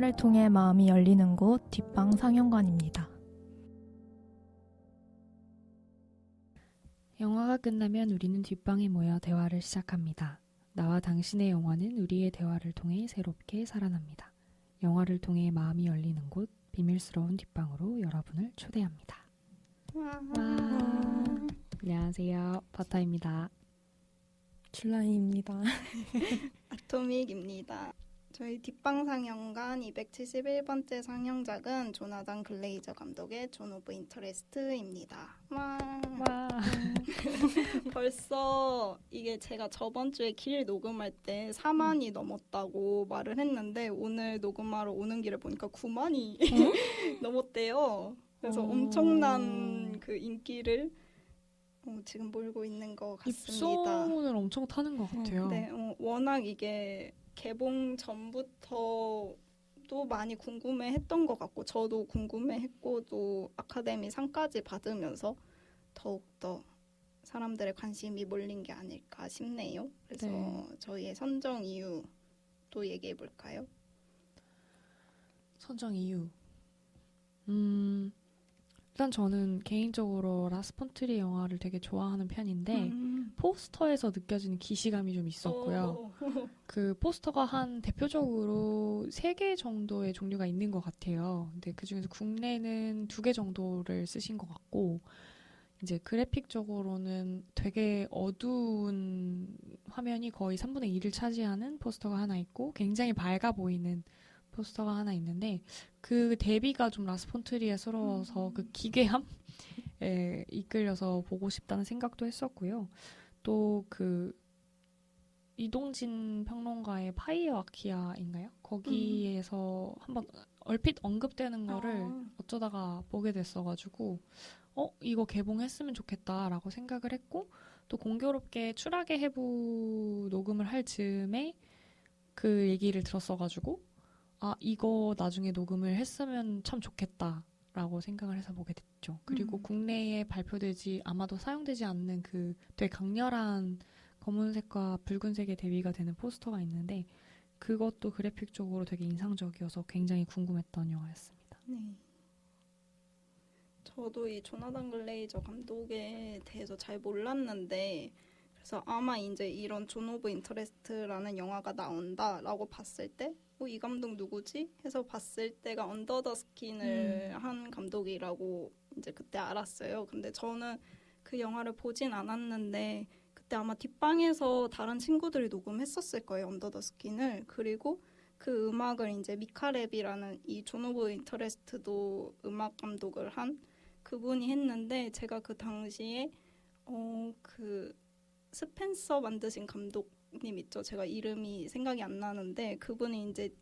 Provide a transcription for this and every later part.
영화를 통해 마음이 열리는 곳 뒷방 상영관입니다. 영화가 끝나면 우리는 뒷방에 모여 대화를 시작합니다. 나와 당신의 영화는 우리의 대화를 통해 새롭게 살아납니다. 영화를 통해 마음이 열리는 곳 비밀스러운 뒷방으로 여러분을 초대합니다. 와. 안녕하세요. 버터입니다. 줄라이입니다. 아토믹입니다. 저희 뒷방 상영관 271번째 상영작은 조나단 글레이저 감독의 존 오브 인터레스트입니다. 와. 벌써 이게 제가 저번 주에 길 녹음할 때 4만이 넘었다고 말을 했는데 오늘 녹음하러 오는 길에 보니까 9만이 넘었대요. 그래서 엄청난 그 인기를 지금 몰고 있는 것 같습니다. 입소문을 엄청 타는 것 같아요. 네, 워낙 이게 개봉 전부터도 많이 궁금해했던 것 같고 저도 궁금해했고 또 아카데미 상까지 받으면서 더욱더 사람들의 관심이 몰린 게 아닐까 싶네요. 그래서 저희의 선정 이유도 얘기해 볼까요? 선정 이유. 일단 저는 개인적으로 라스 폰 트리에 영화를 되게 좋아하는 편인데 포스터에서 느껴지는 기시감이 좀 있었고요. 그 포스터가 한 대표적으로 3개 정도의 종류가 있는 것 같아요. 근데 그중에서 국내는 2개 정도를 쓰신 것 같고 이제 그래픽적으로는 되게 어두운 화면이 거의 3분의 1을 차지하는 포스터가 하나 있고 굉장히 밝아 보이는 포스터가 하나 있는데 그 대비가 좀 라스 폰 트리에스러워서 그 기괴함에 이끌려서 보고 싶다는 생각도 했었고요. 또 그 이동진 평론가의 파이어 아키아인가요? 거기에서 한번 얼핏 언급되는 거를 어쩌다가 보게 됐어가지고 이거 개봉했으면 좋겠다라고 생각을 했고 또 공교롭게 추락의 해부 녹음을 할 즈음에 그 얘기를 들었어가지고 이거 나중에 녹음을 했으면 참 좋겠다라고 생각을 해서 보게 됐죠. 그리고 국내에 발표되지 아마도 사용되지 않는 그 되게 강렬한 검은색과 붉은색의 대비가 되는 포스터가 있는데 그것도 그래픽적으로 되게 인상적이어서 굉장히 궁금했던 영화였습니다. 네. 저도 이 조나단 글레이저 감독에 대해서 잘 몰랐는데 그래서 아마 이제 이런 존 오브 인터레스트라는 영화가 나온다라고 봤을 때 이 감독 누구지? 해서 봤을 때가 언더 더 스킨을 한 감독이라고 이제 그때 알았어요. 근데 저는 그 영화를 보진 않았는데 그때 아마 뒷방에서 다른 친구들이 녹음했었을 거예요. 언더 더 스킨을. 그리고 그 음악을 이제 미카 랩이라는 이 존 오브 인터레스트도 음악 감독을 한 그분이 했는데 제가 그 당시에 그 스펜서 만드신 감독님 있죠. 제가 이름이 생각이 안 나는데 그분이 이제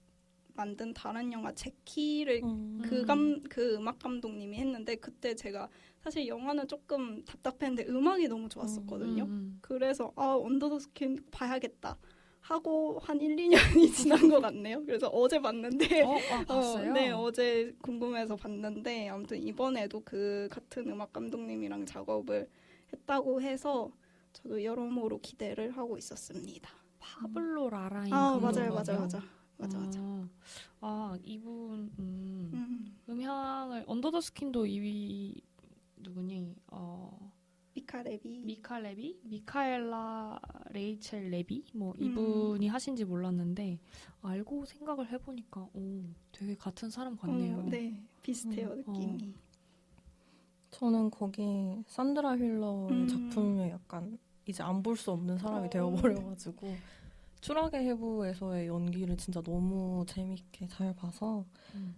만든 다른 영화 제키를 그 음악 감독님이 했는데 그때 제가 사실 영화는 조금 답답했는데 음악이 너무 좋았었거든요. 그래서 언더 더 스킨 봐야겠다 하고 한 1, 2년이 지난 것 같네요. 그래서 어제 봤는데 봤어요? 네, 어제 궁금해서 봤는데 아무튼 이번에도 그 같은 음악 감독님이랑 작업을 했다고 해서 저도 여러모로 기대를 하고 있었습니다. 파블로 라라인 맞아. 이분 음향을 언더 더 스킨도 이 누구니? 미카 레비? 미카엘라 레이첼 레비? 이분이 하신지 몰랐는데 알고 생각을 해보니까 되게 같은 사람 같네요. 네, 비슷해요 느낌이. 저는 거기 산드라 힐러의 작품을 약간 이제 안 볼 수 없는 사람이 되어버려가지고 추락의 해부에서의 연기를 진짜 너무 재밌게 잘 봐서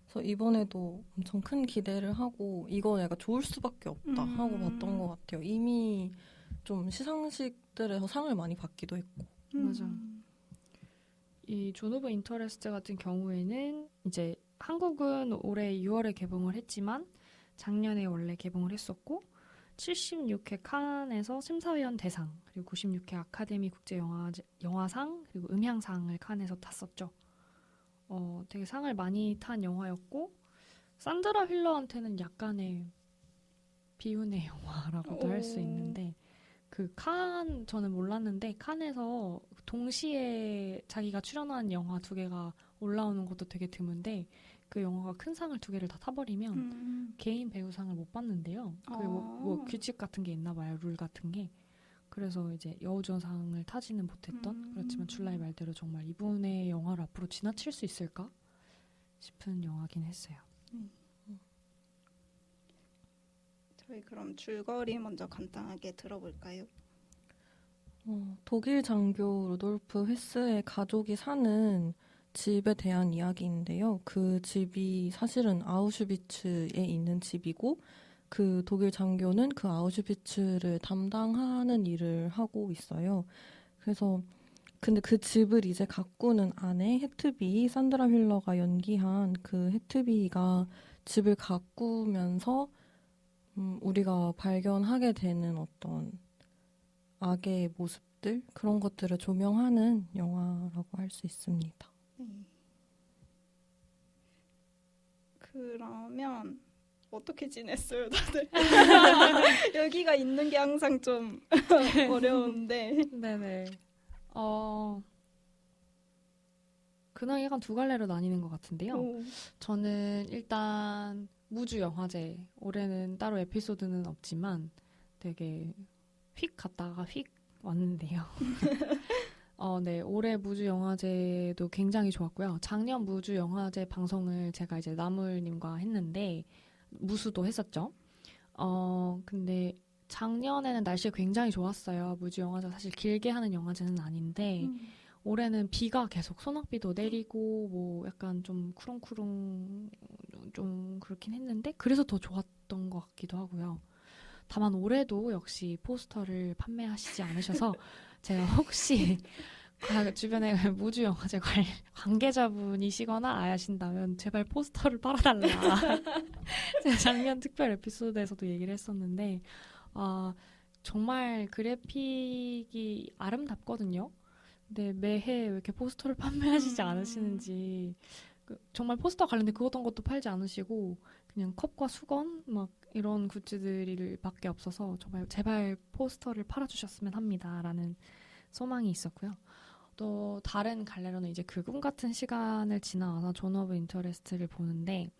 그래서 이번에도 엄청 큰 기대를 하고 이거 내가 좋을 수밖에 없다 하고 봤던 것 같아요. 이미 좀 시상식들에서 상을 많이 받기도 했고. 맞아. 이 존 오브 인터레스트 같은 경우에는 이제 한국은 올해 6월에 개봉을 했지만 작년에 원래 개봉을 했었고 76회 칸에서 심사위원 대상 그리고 96회 아카데미 국제영화상 그리고 음향상을 칸에서 탔었죠. 되게 상을 많이 탄 영화였고 산드라 힐러한테는 약간의 비운의 영화라고도 할 수 있는데 그 저는 몰랐는데 칸에서 동시에 자기가 출연한 영화 2개가 올라오는 것도 되게 드문데 그 영화가 큰 상을 2개를 다 타버리면 개인 배우상을 못 받는데요. 그게 뭐 규칙 같은 게 있나 봐요. 룰 같은 게. 그래서 이제 여우조상을 타지는 못했던 그렇지만 줄라의 말대로 정말 이분의 영화를 앞으로 지나칠 수 있을까 싶은 영화긴 했어요. 저희 그럼 줄거리 먼저 간단하게 들어볼까요? 독일 장교 루돌프 헤스의 가족이 사는 집에 대한 이야기인데요. 그 집이 사실은 아우슈비츠에 있는 집이고 그 독일 장교는 그 아우슈비츠를 담당하는 일을 하고 있어요. 그래서 근데 그 집을 이제 가꾸는 아내 헤트비, 산드라 휠러가 연기한 그 헤트비가 집을 가꾸면서 우리가 발견하게 되는 어떤 악의 모습들 그런 것들을 조명하는 영화라고 할 수 있습니다. 그러면 어떻게 지냈어요, 다들? 여기가 있는 게 항상 좀 어려운데. 네네. 근황이 약간 2갈래로 나뉘는 것 같은데요. 저는 일단 무주 영화제, 올해는 따로 에피소드는 없지만 되게 휙 갔다가 휙 왔는데요. 네, 올해 무주 영화제도 굉장히 좋았고요. 작년 무주 영화제 방송을 제가 이제 나물님과 했는데 무수도 했었죠. 근데 작년에는 날씨가 굉장히 좋았어요. 무주 영화제 사실 길게 하는 영화제는 아닌데 올해는 비가 계속 소낙비도 내리고 뭐 약간 좀 쿠렁쿠렁 좀 그렇긴 했는데 그래서 더 좋았던 것 같기도 하고요. 다만 올해도 역시 포스터를 판매하시지 않으셔서 제가 혹시 주변에 무주 영화제 관계자분이시거나 아신다면 제발 포스터를 빨아달라. 제가 작년 특별 에피소드에서도 얘기를 했었는데 정말 그래픽이 아름답거든요. 근데 매해 왜 이렇게 포스터를 판매하시지 않으시는지 정말 포스터 관련된 어떤 것도 팔지 않으시고 그냥 컵과 수건 막 이런 굿즈들밖에 없어서 정말 제발 포스터를 팔아주셨으면 합니다라는 소망이 있었고요. 또 다른 갈래로는 이제 그 꿈 같은 시간을 지나와서 존 오브 인터레스트를 보는데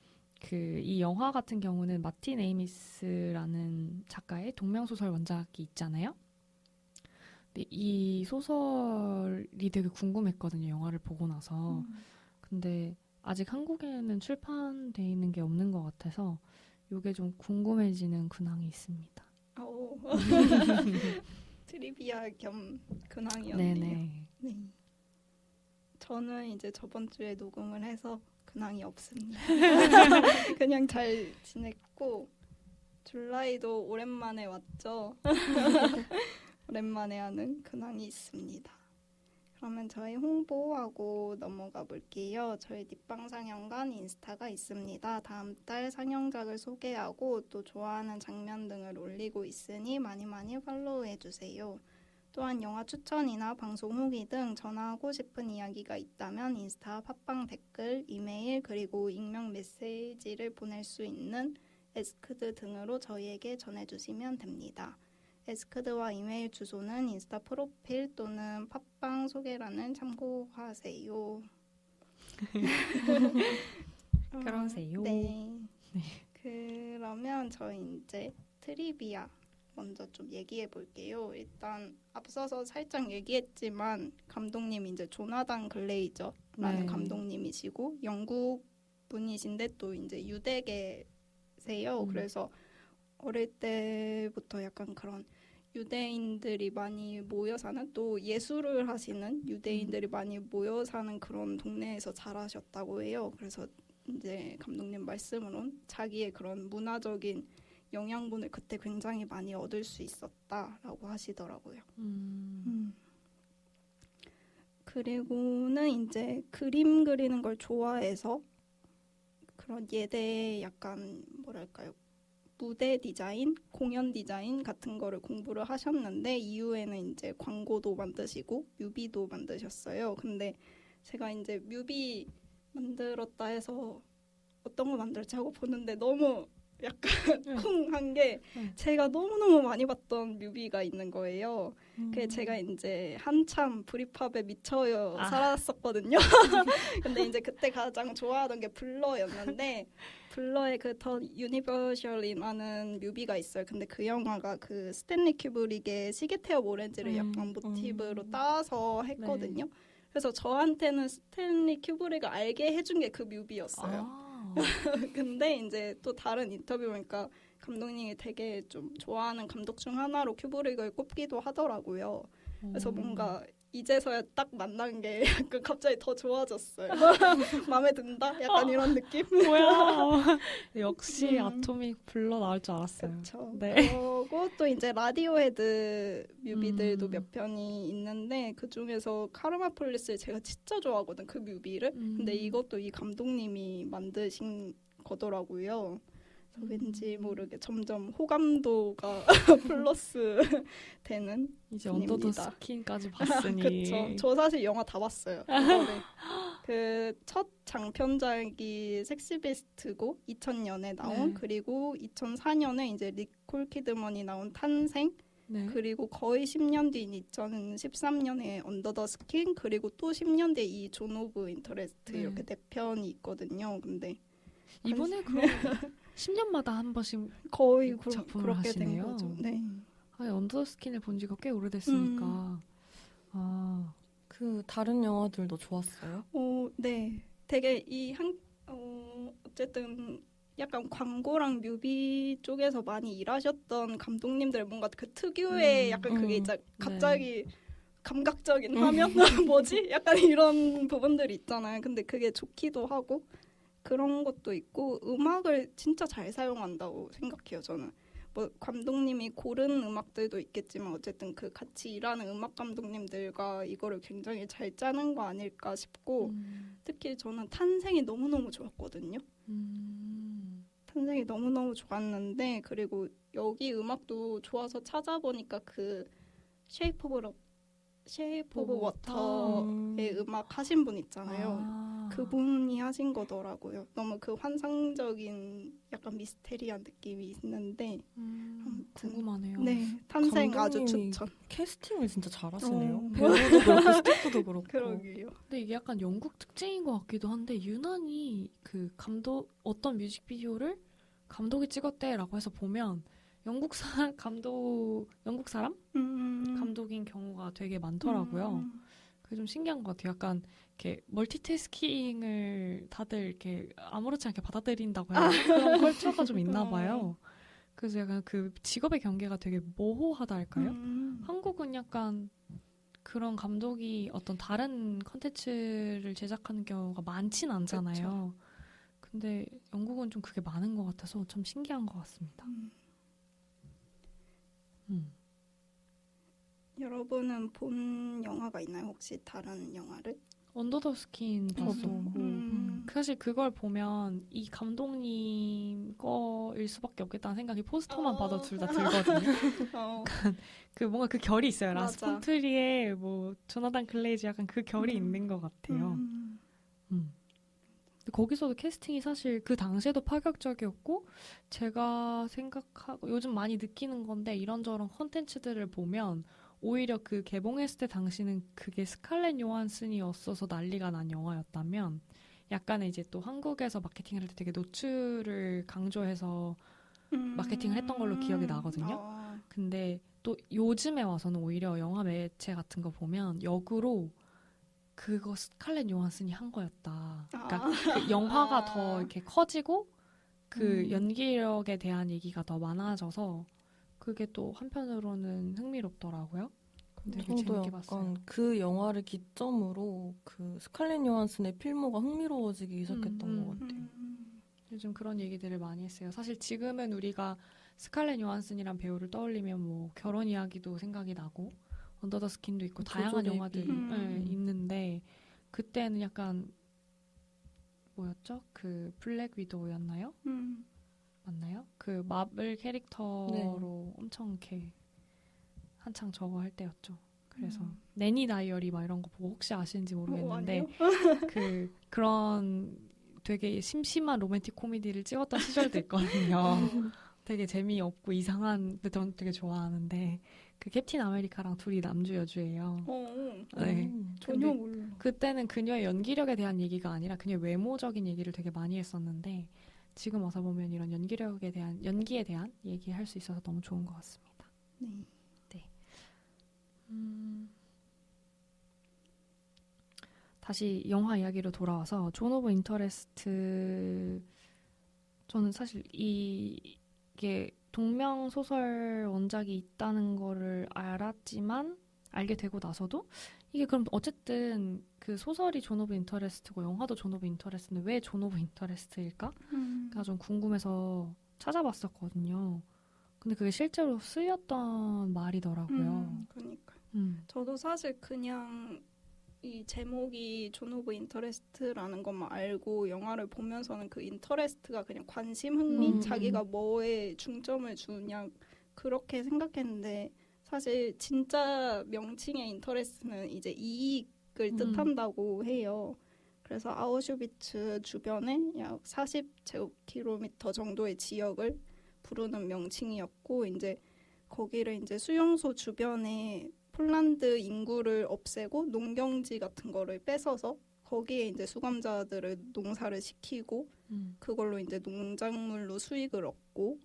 이 영화 같은 경우는 마틴 에이미스라는 작가의 동명소설 원작이 있잖아요. 근데 이 소설이 되게 궁금했거든요. 영화를 보고 나서. 근데 아직 한국에는 출판돼 있는 게 없는 것 같아서 이게 좀 궁금해지는 근황이 있습니다. 트리비아 겸 근황이었네요. 네네. 네. 저는 이제 저번 주에 녹음을 해서 근황이 없습니다. 그냥 잘 지냈고 줄라이도 오랜만에 왔죠. 오랜만에 하는 근황이 있습니다. 그러면 저희 홍보하고 넘어가 볼게요. 저희 뒷방 상영관 인스타가 있습니다. 다음 달 상영작을 소개하고 또 좋아하는 장면 등을 올리고 있으니 많이 많이 팔로우해주세요. 또한 영화 추천이나 방송 후기 등 전하고 싶은 이야기가 있다면 인스타, 팟빵 댓글, 이메일 그리고 익명 메시지를 보낼 수 있는 에스크드 등으로 저희에게 전해주시면 됩니다. 에스크드와 이메일 주소는 인스타 프로필 또는 팟빵 소개란을 참고하세요. 그러세요. 네. 네. 그러면 저희 이제 트리비아 먼저 좀 얘기해 볼게요. 일단 앞서서 살짝 얘기했지만 감독님이 이제 조나단 글레이저라는 감독님이시고 영국 분이신데 또 이제 유대계세요. 그래서 어릴 때부터 약간 그런 유대인들이 많이 모여 사는 또 예술을 하시는 유대인들이 많이 모여 사는 그런 동네에서 자라셨다고 해요. 그래서 이제 감독님 말씀으론 자기의 그런 문화적인 영양분을 그때 굉장히 많이 얻을 수 있었다라고 하시더라고요. 그리고는 이제 그림 그리는 걸 좋아해서 그런 예대 약간 뭐랄까요? 무대 디자인, 공연 디자인 같은 거를 공부를 하셨는데 이후에는 이제 광고도 만드시고 뮤비도 만드셨어요. 근데 제가 이제 뮤비 만들었다 해서 어떤 거 만들지 하고 보는데 너무 약간 쿵한 게 제가 너무너무 많이 봤던 뮤비가 있는 거예요. 그 제가 이제 한참 브리팝에 미쳐요 살았었거든요. 근데 이제 그때 가장 좋아하던 게 블러였는데 블러의 그 더 유니버셜이라는 뮤비가 있어요. 근데 그 영화가 그 스탠리 큐브릭의 시계태엽 오렌지를 약간 모티브로 따서 했거든요. 네. 그래서 저한테는 스탠리 큐브릭을 알게 해준 게 그 뮤비였어요. 근데 이제 또 다른 인터뷰 보니까 감독님이 되게 좀 좋아하는 감독 중 하나로 큐브릭을 꼽기도 하더라고요. 그래서 뭔가 이제서야 딱 만난 게 약간 갑자기 더 좋아졌어요. 마음에 든다? 약간 이런 느낌? 뭐야. 역시 아토믹 블러 나올 줄 알았어요. 그렇죠. 네. 그리고 또 이제 라디오헤드 뮤비들도 몇 편이 있는데 그중에서 카르마폴리스를 제가 진짜 좋아하거든, 그 뮤비를. 근데 이것도 이 감독님이 만드신 거더라고요. 왠지 모르게 점점 호감도가 플러스 되는 이제 언더 더 스킨까지 봤으니. 그쵸. 저 사실 영화 다 봤어요. 그 첫 장편작이 섹시비스트고 2000년에 나온 그리고 2004년에 이제 니콜 키드먼이 나온 탄생 그리고 거의 10년 뒤인 2013년에 언더 더 스킨 그리고 또 10년 뒤에 이 존 오브 인터레스트 이렇게 4편이 있거든요. 근데 이번에 그럼 10년마다 한 번씩 거의 작품을 그렇게 하시네요. 된 거죠. 네. 언더 스킨을 본 지가 꽤 오래됐으니까. 그 다른 영화들도 좋았어요? 네. 되게 어쨌든 약간 광고랑 뮤비 쪽에서 많이 일하셨던 감독님들 뭔가 그 특유의 약간 그게 있잖아. 갑자기 감각적인 화면? 뭐지? 약간 이런 부분들이 있잖아요. 근데 그게 좋기도 하고 그런 것도 있고 음악을 진짜 잘 사용한다고 생각해요. 저는 뭐 감독님이 고른 음악들도 있겠지만 어쨌든 그 같이 일하는 음악 감독님들과 이거를 굉장히 잘 짜는 거 아닐까 싶고 특히 저는 탄생이 너무너무 좋았거든요. 탄생이 너무너무 좋았는데 그리고 여기 음악도 좋아서 찾아보니까 그 쉐이프 오브 워터의 음악 하신 분 있잖아요. 그분이 하신 거더라고요. 너무 그 환상적인 약간 미스테리한 느낌이 있는데 궁금하네요. 네, 탄생 아주 추천. 캐스팅을 진짜 잘하시네요. 배우도 그렇고 스태프도 그렇고. 그러게요. 근데 이게 약간 영국 특징인 것 같기도 한데 유난히 그 어떤 뮤직비디오를 감독이 찍었대라고 해서 보면 영국 사람 감독인 경우가 되게 많더라고요. 그게 좀 신기한 것 같아요. 약간 이렇게 멀티태스킹을 다들 이렇게 아무렇지 않게 받아들인다고 해요. 그런 컬처가 좀 있나 봐요. 그래서 약간 그 직업의 경계가 되게 모호하다 할까요? 한국은 약간 그런 감독이 어떤 다른 컨텐츠를 제작하는 경우가 많진 않잖아요. 그쵸. 근데 영국은 좀 그게 많은 것 같아서 참 신기한 것 같습니다. 여러분은 본 영화가 있나요? 혹시 다른 영화를? 언더 더 스킨 봤었고 사실 그걸 보면 이 감독님 거일 수밖에 없겠다는 생각이 포스터만 봐도 둘 다 들거든요. 그 뭔가 그 결이 있어요. 라스 폰 트리에 뭐 조나단 글레이즈 약간 그 결이 있는 것 같아요. 거기서도 캐스팅이 사실 그 당시에도 파격적이었고 제가 생각하고 요즘 많이 느끼는 건데 이런저런 콘텐츠들을 보면 오히려 그 개봉했을 때 당시는 그게 스칼렛 요한슨이었어서 난리가 난 영화였다면 약간의 이제 또 한국에서 마케팅을 할 때 되게 노출을 강조해서 마케팅을 했던 걸로 기억이 나거든요. 근데 또 요즘에 와서는 오히려 영화 매체 같은 거 보면 역으로 그거 스칼렛 요한슨이 한 거였다. 그러니까 그 영화가 더 이렇게 커지고 그 연기력에 대한 얘기가 더 많아져서 그게 또 한편으로는 흥미롭더라고요. 되게 저도 재밌게 약간 봤어요. 그 영화를 기점으로 그 스칼렛 요한슨의 필모가 흥미로워지기 시작했던 것 같아요. 요즘 그런 얘기들을 많이 했어요. 사실 지금은 우리가 스칼렛 요한슨이란 배우를 떠올리면 뭐 결혼 이야기도 생각이 나고 언더 더 스킨도 있고 다양한 영화들이 있는데 그때는 약간 뭐였죠? 그 블랙 위도우였나요? 맞나요? 그 마블 캐릭터로 엄청 이렇게 한창 저거 할 때였죠. 그래서 내니 다이어리 막 이런 거 보고 혹시 아시는지 모르겠는데 그런 되게 심심한 로맨틱 코미디를 찍었던 시절도 있거든요. 되게 재미없고 이상한데 전 되게 좋아하는데 그 캡틴 아메리카랑 둘이 남주 여주예요. 네. 전혀 몰라. 그때는 그녀의 연기력에 대한 얘기가 아니라 그녀의 외모적인 얘기를 되게 많이 했었는데 지금 와서 보면 이런 연기에 대한 얘기할 수 있어서 너무 좋은 것 같습니다. 네. 다시 영화 이야기로 돌아와서 존 오브 인터레스트 저는 사실 이게 동명 소설 원작이 있다는 거를 알았지만 알게 되고 나서도 이게 그럼 어쨌든 그 소설이 존 오브 인터레스트고 영화도 존 오브 인터레스트인데 왜 존 오브 인터레스트일까? 가 좀 궁금해서 찾아봤었거든요. 근데 그게 실제로 쓰였던 말이더라고요. 그러니까. 저도 사실 그냥 이 제목이 존 오브 인터레스트라는 것만 알고 영화를 보면서는 그 인터레스트가 그냥 관심, 흥미, 자기가 뭐에 중점을 주냐 그렇게 생각했는데 사실 진짜 명칭의 인터레스트는 이제 이익을 뜻한다고 해요. 그래서 아우슈비츠 주변에 약 40제곱킬로미터 정도의 지역을 부르는 명칭이었고 이제 거기를 이제 수용소 주변에 폴란드 인구를 없애고 농경지 같은 거를 뺏어서 거기에 이제 수감자들을 농사를 시키고 그걸로 이제 농작물로 수익을 얻고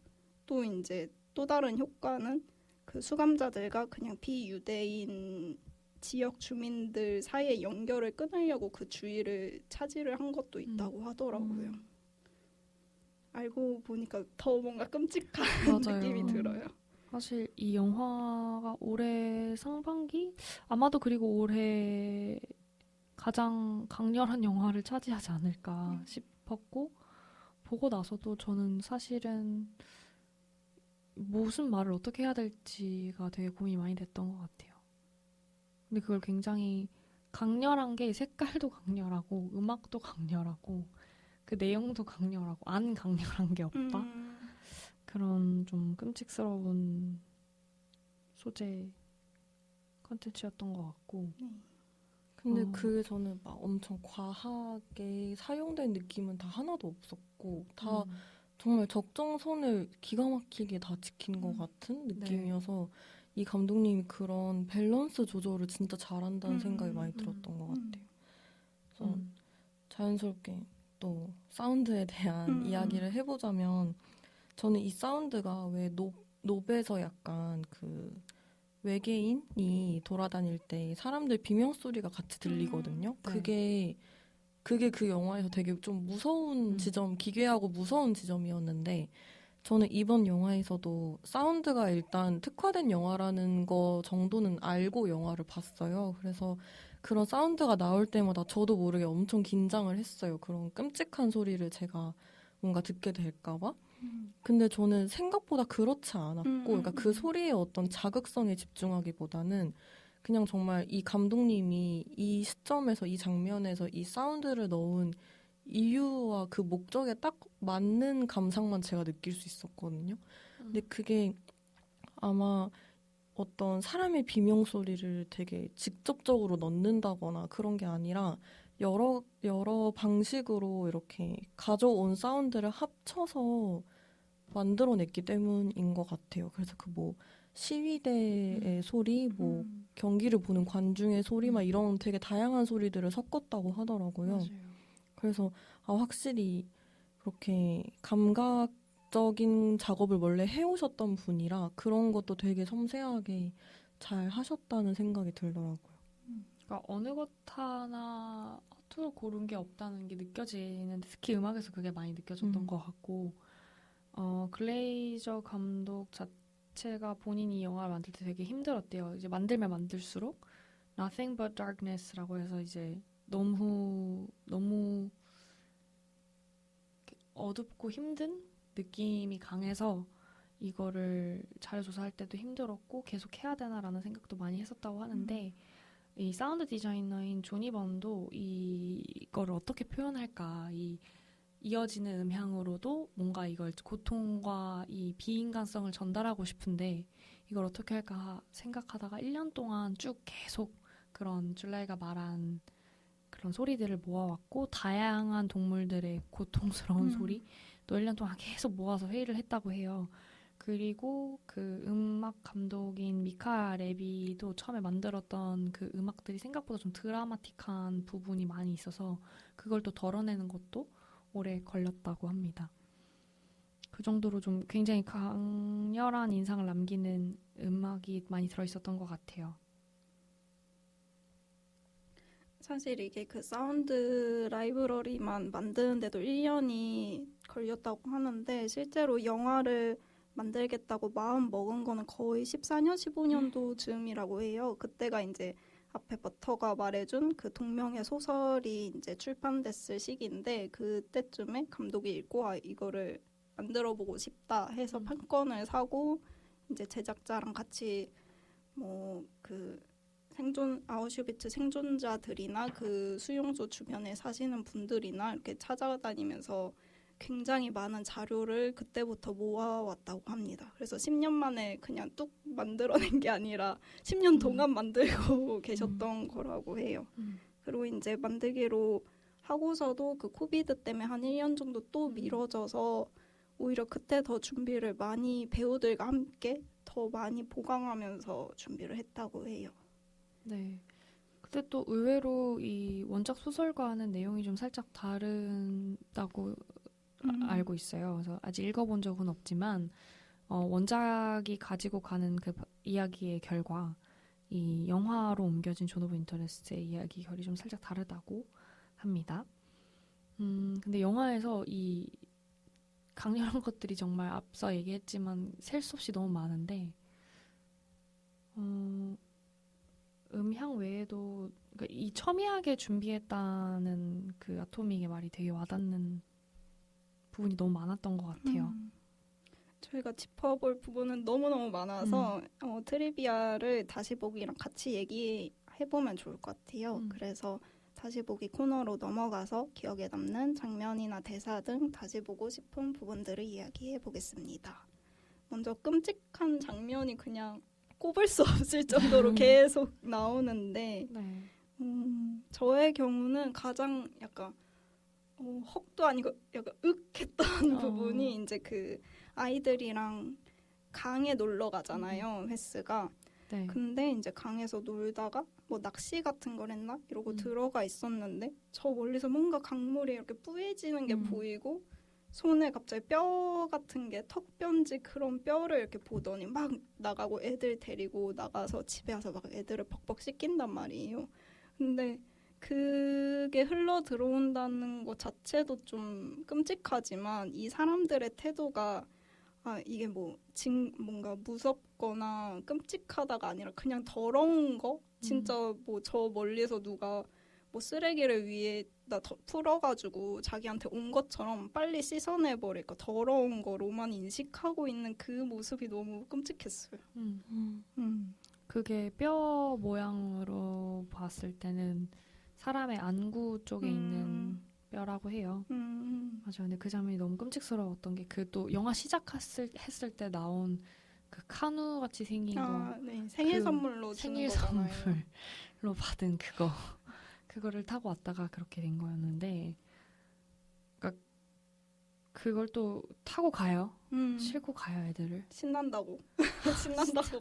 또 이제 또 다른 효과는 그 수감자들과 그냥 비유대인 지역 주민들 사이의 연결을 끊으려고 그 주위를 차지를 한 것도 있다고 하더라고요. 알고 보니까 더 뭔가 끔찍한 느낌이 들어요. 사실 이 영화가 올해 상반기? 아마도 그리고 올해 가장 강렬한 영화를 차지하지 않을까 싶었고 보고 나서도 저는 사실은 무슨 말을 어떻게 해야 될지가 되게 고민이 많이 됐던 것 같아요. 근데 그걸 굉장히 강렬한 게 색깔도 강렬하고 음악도 강렬하고 그 내용도 강렬하고 안 강렬한 게 없다? 그런 좀 끔찍스러운 소재 컨텐츠였던 것 같고 근데 그게 저는 막 엄청 과하게 사용된 느낌은 다 하나도 없었고 다 정말 적정선을 기가 막히게 다 지킨 것 같은 느낌이어서 이 감독님이 그런 밸런스 조절을 진짜 잘한다는 생각이 많이 들었던 것 같아요. 그래서 자연스럽게 또 사운드에 대한 이야기를 해보자면 저는 이 사운드가 왜 노베에서 약간 그 외계인이 돌아다닐 때 사람들 비명 소리가 같이 들리거든요. 그게 그 영화에서 되게 좀 무서운 지점, 기괴하고 무서운 지점이었는데 저는 이번 영화에서도 사운드가 일단 특화된 영화라는 거 정도는 알고 영화를 봤어요. 그래서 그런 사운드가 나올 때마다 저도 모르게 엄청 긴장을 했어요. 그런 끔찍한 소리를 제가 뭔가 듣게 될까 봐. 근데 저는 생각보다 그렇지 않았고 그러니까 그 소리의 어떤 자극성에 집중하기보다는 그냥 정말 이 감독님이 이 시점에서 이 장면에서 이 사운드를 넣은 이유와 그 목적에 딱 맞는 감상만 제가 느낄 수 있었거든요. 근데 그게 아마 어떤 사람의 비명 소리를 되게 직접적으로 넣는다거나 그런 게 아니라 여러 방식으로 이렇게 가져온 사운드를 합쳐서 만들어냈기 때문인 것 같아요. 그래서 그 뭐 시위대의 소리, 뭐 경기를 보는 관중의 소리, 막 이런 되게 다양한 소리들을 섞었다고 하더라고요. 맞아요. 그래서 확실히 그렇게 감각적인 작업을 원래 해오셨던 분이라 그런 것도 되게 섬세하게 잘 하셨다는 생각이 들더라고요. 그러니까 어느 것 하나 허투루 고른 게 없다는 게 느껴지는데 특히 음악에서 그게 많이 느껴졌던 것 같고 글레이저 감독 자체가 본인이 영화를 만들 때 되게 힘들었대요. 이제 만들면 만들수록 Nothing but Darkness라고 해서 이제 너무 어둡고 힘든 느낌이 강해서 이거를 자료 조사할 때도 힘들었고 계속 해야 되나라는 생각도 많이 했었다고 하는데 이 사운드 디자이너인 조니 번도 이거를 어떻게 표현할까 이 이어지는 음향으로도 뭔가 이걸 고통과 이 비인간성을 전달하고 싶은데 이걸 어떻게 할까 생각하다가 1년 동안 쭉 계속 그런 줄라이가 말한 그런 소리들을 모아왔고 다양한 동물들의 고통스러운 소리 또 1년 동안 계속 모아서 회의를 했다고 해요. 그리고 그 음악 감독인 미카 레비도 처음에 만들었던 그 음악들이 생각보다 좀 드라마틱한 부분이 많이 있어서 그걸 또 덜어내는 것도 오래 걸렸다고 합니다. 그 정도로 좀 굉장히 강렬한 인상을 남기는 음악이 많이 들어있었던 것 같아요. 사실 이게 그 사운드 라이브러리만 만드는데도 1년이 걸렸다고 하는데 실제로 영화를 만들겠다고 마음 먹은 거는 거의 14년, 15년도 즈음이라고 해요. 그때가 이제 앞에 버터가 말해준 그 동명의 소설이 이제 출판됐을 시기인데 그때쯤에 감독이 읽고 이거를 만들어보고 싶다 해서 판권을 사고 이제 제작자랑 같이 뭐 그 아우슈비츠 생존자들이나 그 수용소 주변에 사시는 분들이나 이렇게 찾아다니면서 굉장히 많은 자료를 그때부터 모아왔다고 합니다. 그래서 10년 만에 그냥 뚝 만들어낸 게 아니라 10년 동안 만들고 계셨던 거라고 해요. 그리고 이제 만들기로 하고서도 그 코비드 때문에 한 1년 정도 또 미뤄져서 오히려 그때 더 준비를 많이 배우들과 함께 더 많이 보강하면서 준비를 했다고 해요. 네. 근데 또 의외로 이 원작 소설과는 내용이 좀 살짝 다르다고 알고 있어요. 그래서 아직 읽어본 적은 없지만 원작이 가지고 가는 그 이야기의 결과 이 영화로 옮겨진 존 오브 인터레스트의 이야기 결이 좀 살짝 다르다고 합니다. 근데 영화에서 이 강렬한 것들이 정말 앞서 얘기했지만 셀 수 없이 너무 많은데 음향 외에도 그러니까 이 첨예하게 준비했다는 그 아토믹의 말이 되게 와닿는 부분이 너무 많았던 것 같아요. 저희가 짚어볼 부분은 너무너무 많아서 트리비아를 다시 보기랑 같이 얘기해보면 좋을 것 같아요. 그래서 다시 보기 코너로 넘어가서 기억에 남는 장면이나 대사 등 다시 보고 싶은 부분들을 이야기해 보겠습니다. 먼저 끔찍한 장면이 그냥 꼽을 수 없을 정도로 계속 나오는데 네. 저의 경우는 가장 약간 헉도 아니고 약간 했던 부분이 이제 그 아이들이랑 강에 놀러 가잖아요. 웨스가. 네. 근데 이제 강에서 놀다가 뭐 낚시 같은 걸 했나? 이러고 들어가 있었는데 저 멀리서 뭔가 강물이 이렇게 뿌얘지는 게 보이고 손에 갑자기 뼈 같은 게 턱뼈인지 그런 뼈를 이렇게 보더니 막 나가고 애들 데리고 나가서 집에 와서 막 애들을 벅벅 씻긴단 말이에요. 근데 그게 흘러 들어온다는 것 자체도 좀 끔찍하지만 이 사람들의 태도가 이게 뭔가 무섭거나 끔찍하다가 아니라 그냥 더러운 거? 진짜 뭐 저 멀리서 누가 뭐 쓰레기를 위에다 풀어가지고 자기한테 온 것처럼 빨리 씻어내버릴까 더러운 거로만 인식하고 있는 그 모습이 너무 끔찍했어요. 그게 뼈 모양으로 봤을 때는 사람의 안구 쪽에 있는 뼈라고 해요. 맞아요. 근데 그 장면이 너무 끔찍스러웠던 게 그 또 영화 시작했을 때 나온 그 카누 같이 생긴 거. 네. 생일 선물로 주는 거잖아요. 선물로 받은 그거를 타고 왔다가 그렇게 된 거였는데, 그러니까 그걸 또 타고 가요. 싣고 가요, 애들을. 신난다고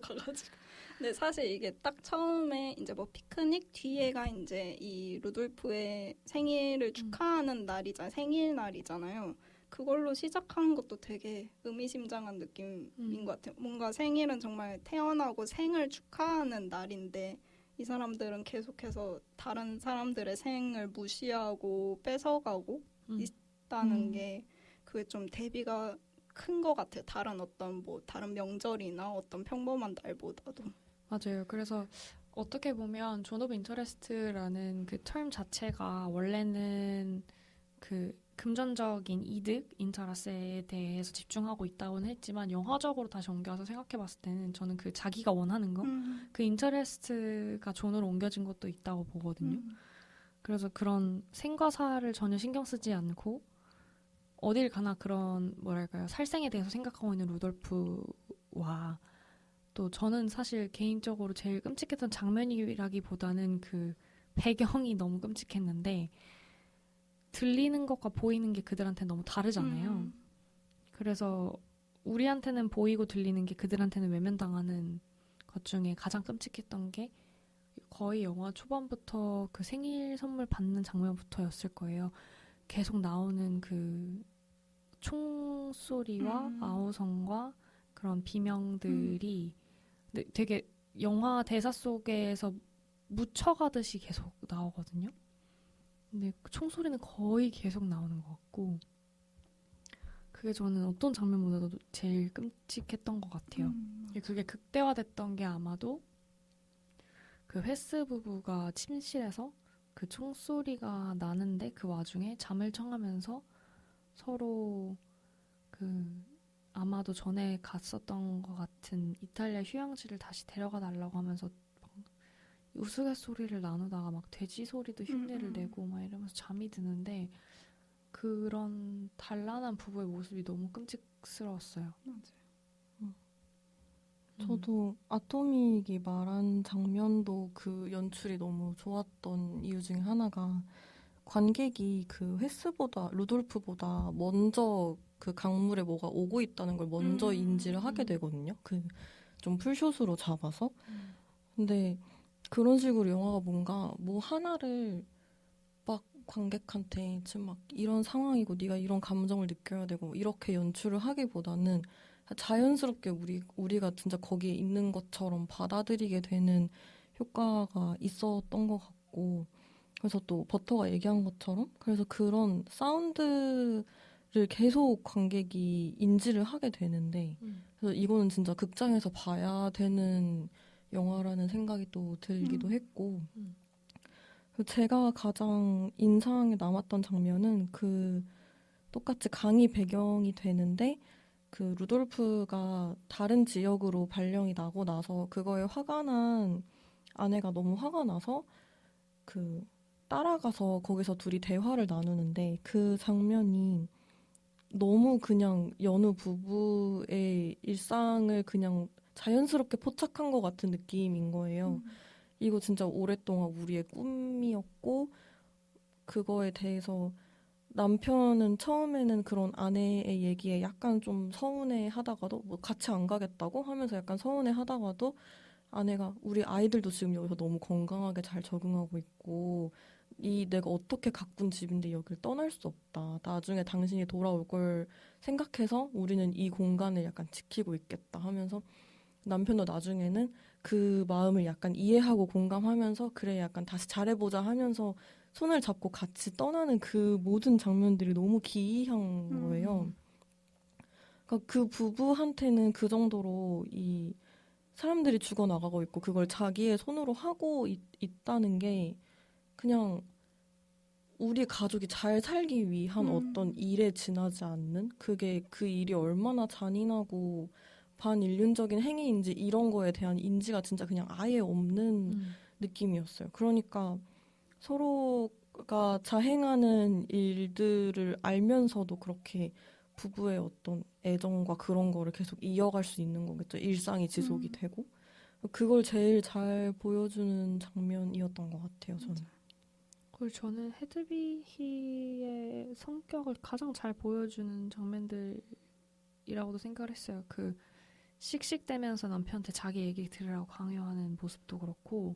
가가지고. 근데 사실 이게 딱 처음에 이제 뭐 피크닉 뒤에가 이제 이 루돌프의 생일을 축하하는 생일날이잖아요. 그걸로 시작하는 것도 되게 의미심장한 느낌인 것 같아요. 뭔가 생일은 정말 태어나고 생을 축하하는 날인데 이 사람들은 계속해서 다른 사람들의 생을 무시하고 뺏어가고 있다는 게 그게 좀 대비가 큰 것 같아요. 다른 명절이나 어떤 평범한 날보다도. 맞아요. 그래서 어떻게 보면 존 오브 인터레스트라는 그 term 자체가 원래는 그 금전적인 이득, 인터레스트에 대해서 집중하고 있다고는 했지만 영화적으로 다시 옮겨서 생각해봤을 때는 저는 그 자기가 원하는 거, 그 인터레스트가 존으로 옮겨진 것도 있다고 보거든요. 그래서 그런 생과 사를 전혀 신경 쓰지 않고 어딜 가나 그런 뭐랄까요 살생에 대해서 생각하고 있는 루돌프와 또 저는 사실 개인적으로 제일 끔찍했던 장면이라기보다는 그 배경이 너무 끔찍했는데 들리는 것과 보이는 게 그들한테 너무 다르잖아요. 그래서 우리한테는 보이고 들리는 게 그들한테는 외면당하는 것 중에 가장 끔찍했던 게 거의 영화 초반부터 그 생일 선물 받는 장면부터였을 거예요. 계속 나오는 그 총소리와 아우성과 그런 비명들이 되게 영화 대사 속에서 묻혀가듯이 계속 나오거든요. 근데 그 총소리는 거의 계속 나오는 것 같고 그게 저는 어떤 장면보다도 제일 끔찍했던 것 같아요. 그게 극대화됐던 게 아마도 그 웨스 부부가 침실에서 그 총소리가 나는데 그 와중에 잠을 청하면서 서로 그 아마도 전에 갔었던 것 같은 이탈리아 휴양지를 다시 데려가 달라고 하면서 막 우스갯소리를 나누다가 막 돼지 소리도 흉내를 내고 막 이러면서 잠이 드는데 그런 단란한 부부의 모습이 너무 끔찍스러웠어요. 맞아요. 저도 아토믹이 말한 장면도 그 연출이 너무 좋았던 이유 중에 하나가 관객이 그 웨스보다 루돌프보다 먼저 그 강물에 뭐가 오고 있다는 걸 먼저 인지를 하게 되거든요. 그 좀 풀숏으로 잡아서. 근데 그런 식으로 영화가 뭔가 뭐 하나를 막 관객한테 지금 막 이런 상황이고 네가 이런 감정을 느껴야 되고 이렇게 연출을 하기보다는 자연스럽게 우리가 진짜 거기에 있는 것처럼 받아들이게 되는 효과가 있었던 것 같고 그래서 또 버터가 얘기한 것처럼 그래서 그런 사운드를 계속 관객이 인지를 하게 되는데 그래서 이거는 진짜 극장에서 봐야 되는 영화라는 생각이 또 들기도 했고 제가 가장 인상에 남았던 장면은 그 똑같이 강이 배경이 되는데 그 루돌프가 다른 지역으로 발령이 나고 나서 그거에 화가 난 아내가 너무 화가 나서 그 따라가서 거기서 둘이 대화를 나누는데 그 장면이 너무 그냥 여느 부부의 일상을 그냥 자연스럽게 포착한 것 같은 느낌인 거예요. 이거 진짜 오랫동안 우리의 꿈이었고 그거에 대해서 남편은 처음에는 그런 아내의 얘기에 약간 좀 서운해 하다가도 뭐 같이 안 가겠다고 하면서 약간 서운해 하다가도 아내가 우리 아이들도 지금 여기서 너무 건강하게 잘 적응하고 있고 이 내가 어떻게 가꾼 집인데 여길 떠날 수 없다. 나중에 당신이 돌아올 걸 생각해서 우리는 이 공간을 약간 지키고 있겠다 하면서 남편도 나중에는 그 마음을 약간 이해하고 공감하면서 그래 약간 다시 잘해보자 하면서 손을 잡고 같이 떠나는 그 모든 장면들이 너무 기이한 거예요. 그러니까 그 부부한테는 그 정도로 이 사람들이 죽어나가고 있고 그걸 자기의 손으로 하고 있다는 게 그냥 우리 가족이 잘 살기 위한 어떤 일에 지나지 않는 그게 그 일이 얼마나 잔인하고 반인륜적인 행위인지 이런 거에 대한 인지가 진짜 그냥 아예 없는 느낌이었어요. 그러니까 서로가 자행하는 일들을 알면서도 그렇게 부부의 어떤 애정과 그런 거를 계속 이어갈 수 있는 거겠죠. 일상이 지속이 되고. 그걸 제일 잘 보여주는 장면이었던 것 같아요, 저는. 그리고 저는 헤드비히의 성격을 가장 잘 보여주는 장면들이라고도 생각을 했어요. 그 씩씩대면서 남편한테 자기 얘기 들으라고 강요하는 모습도 그렇고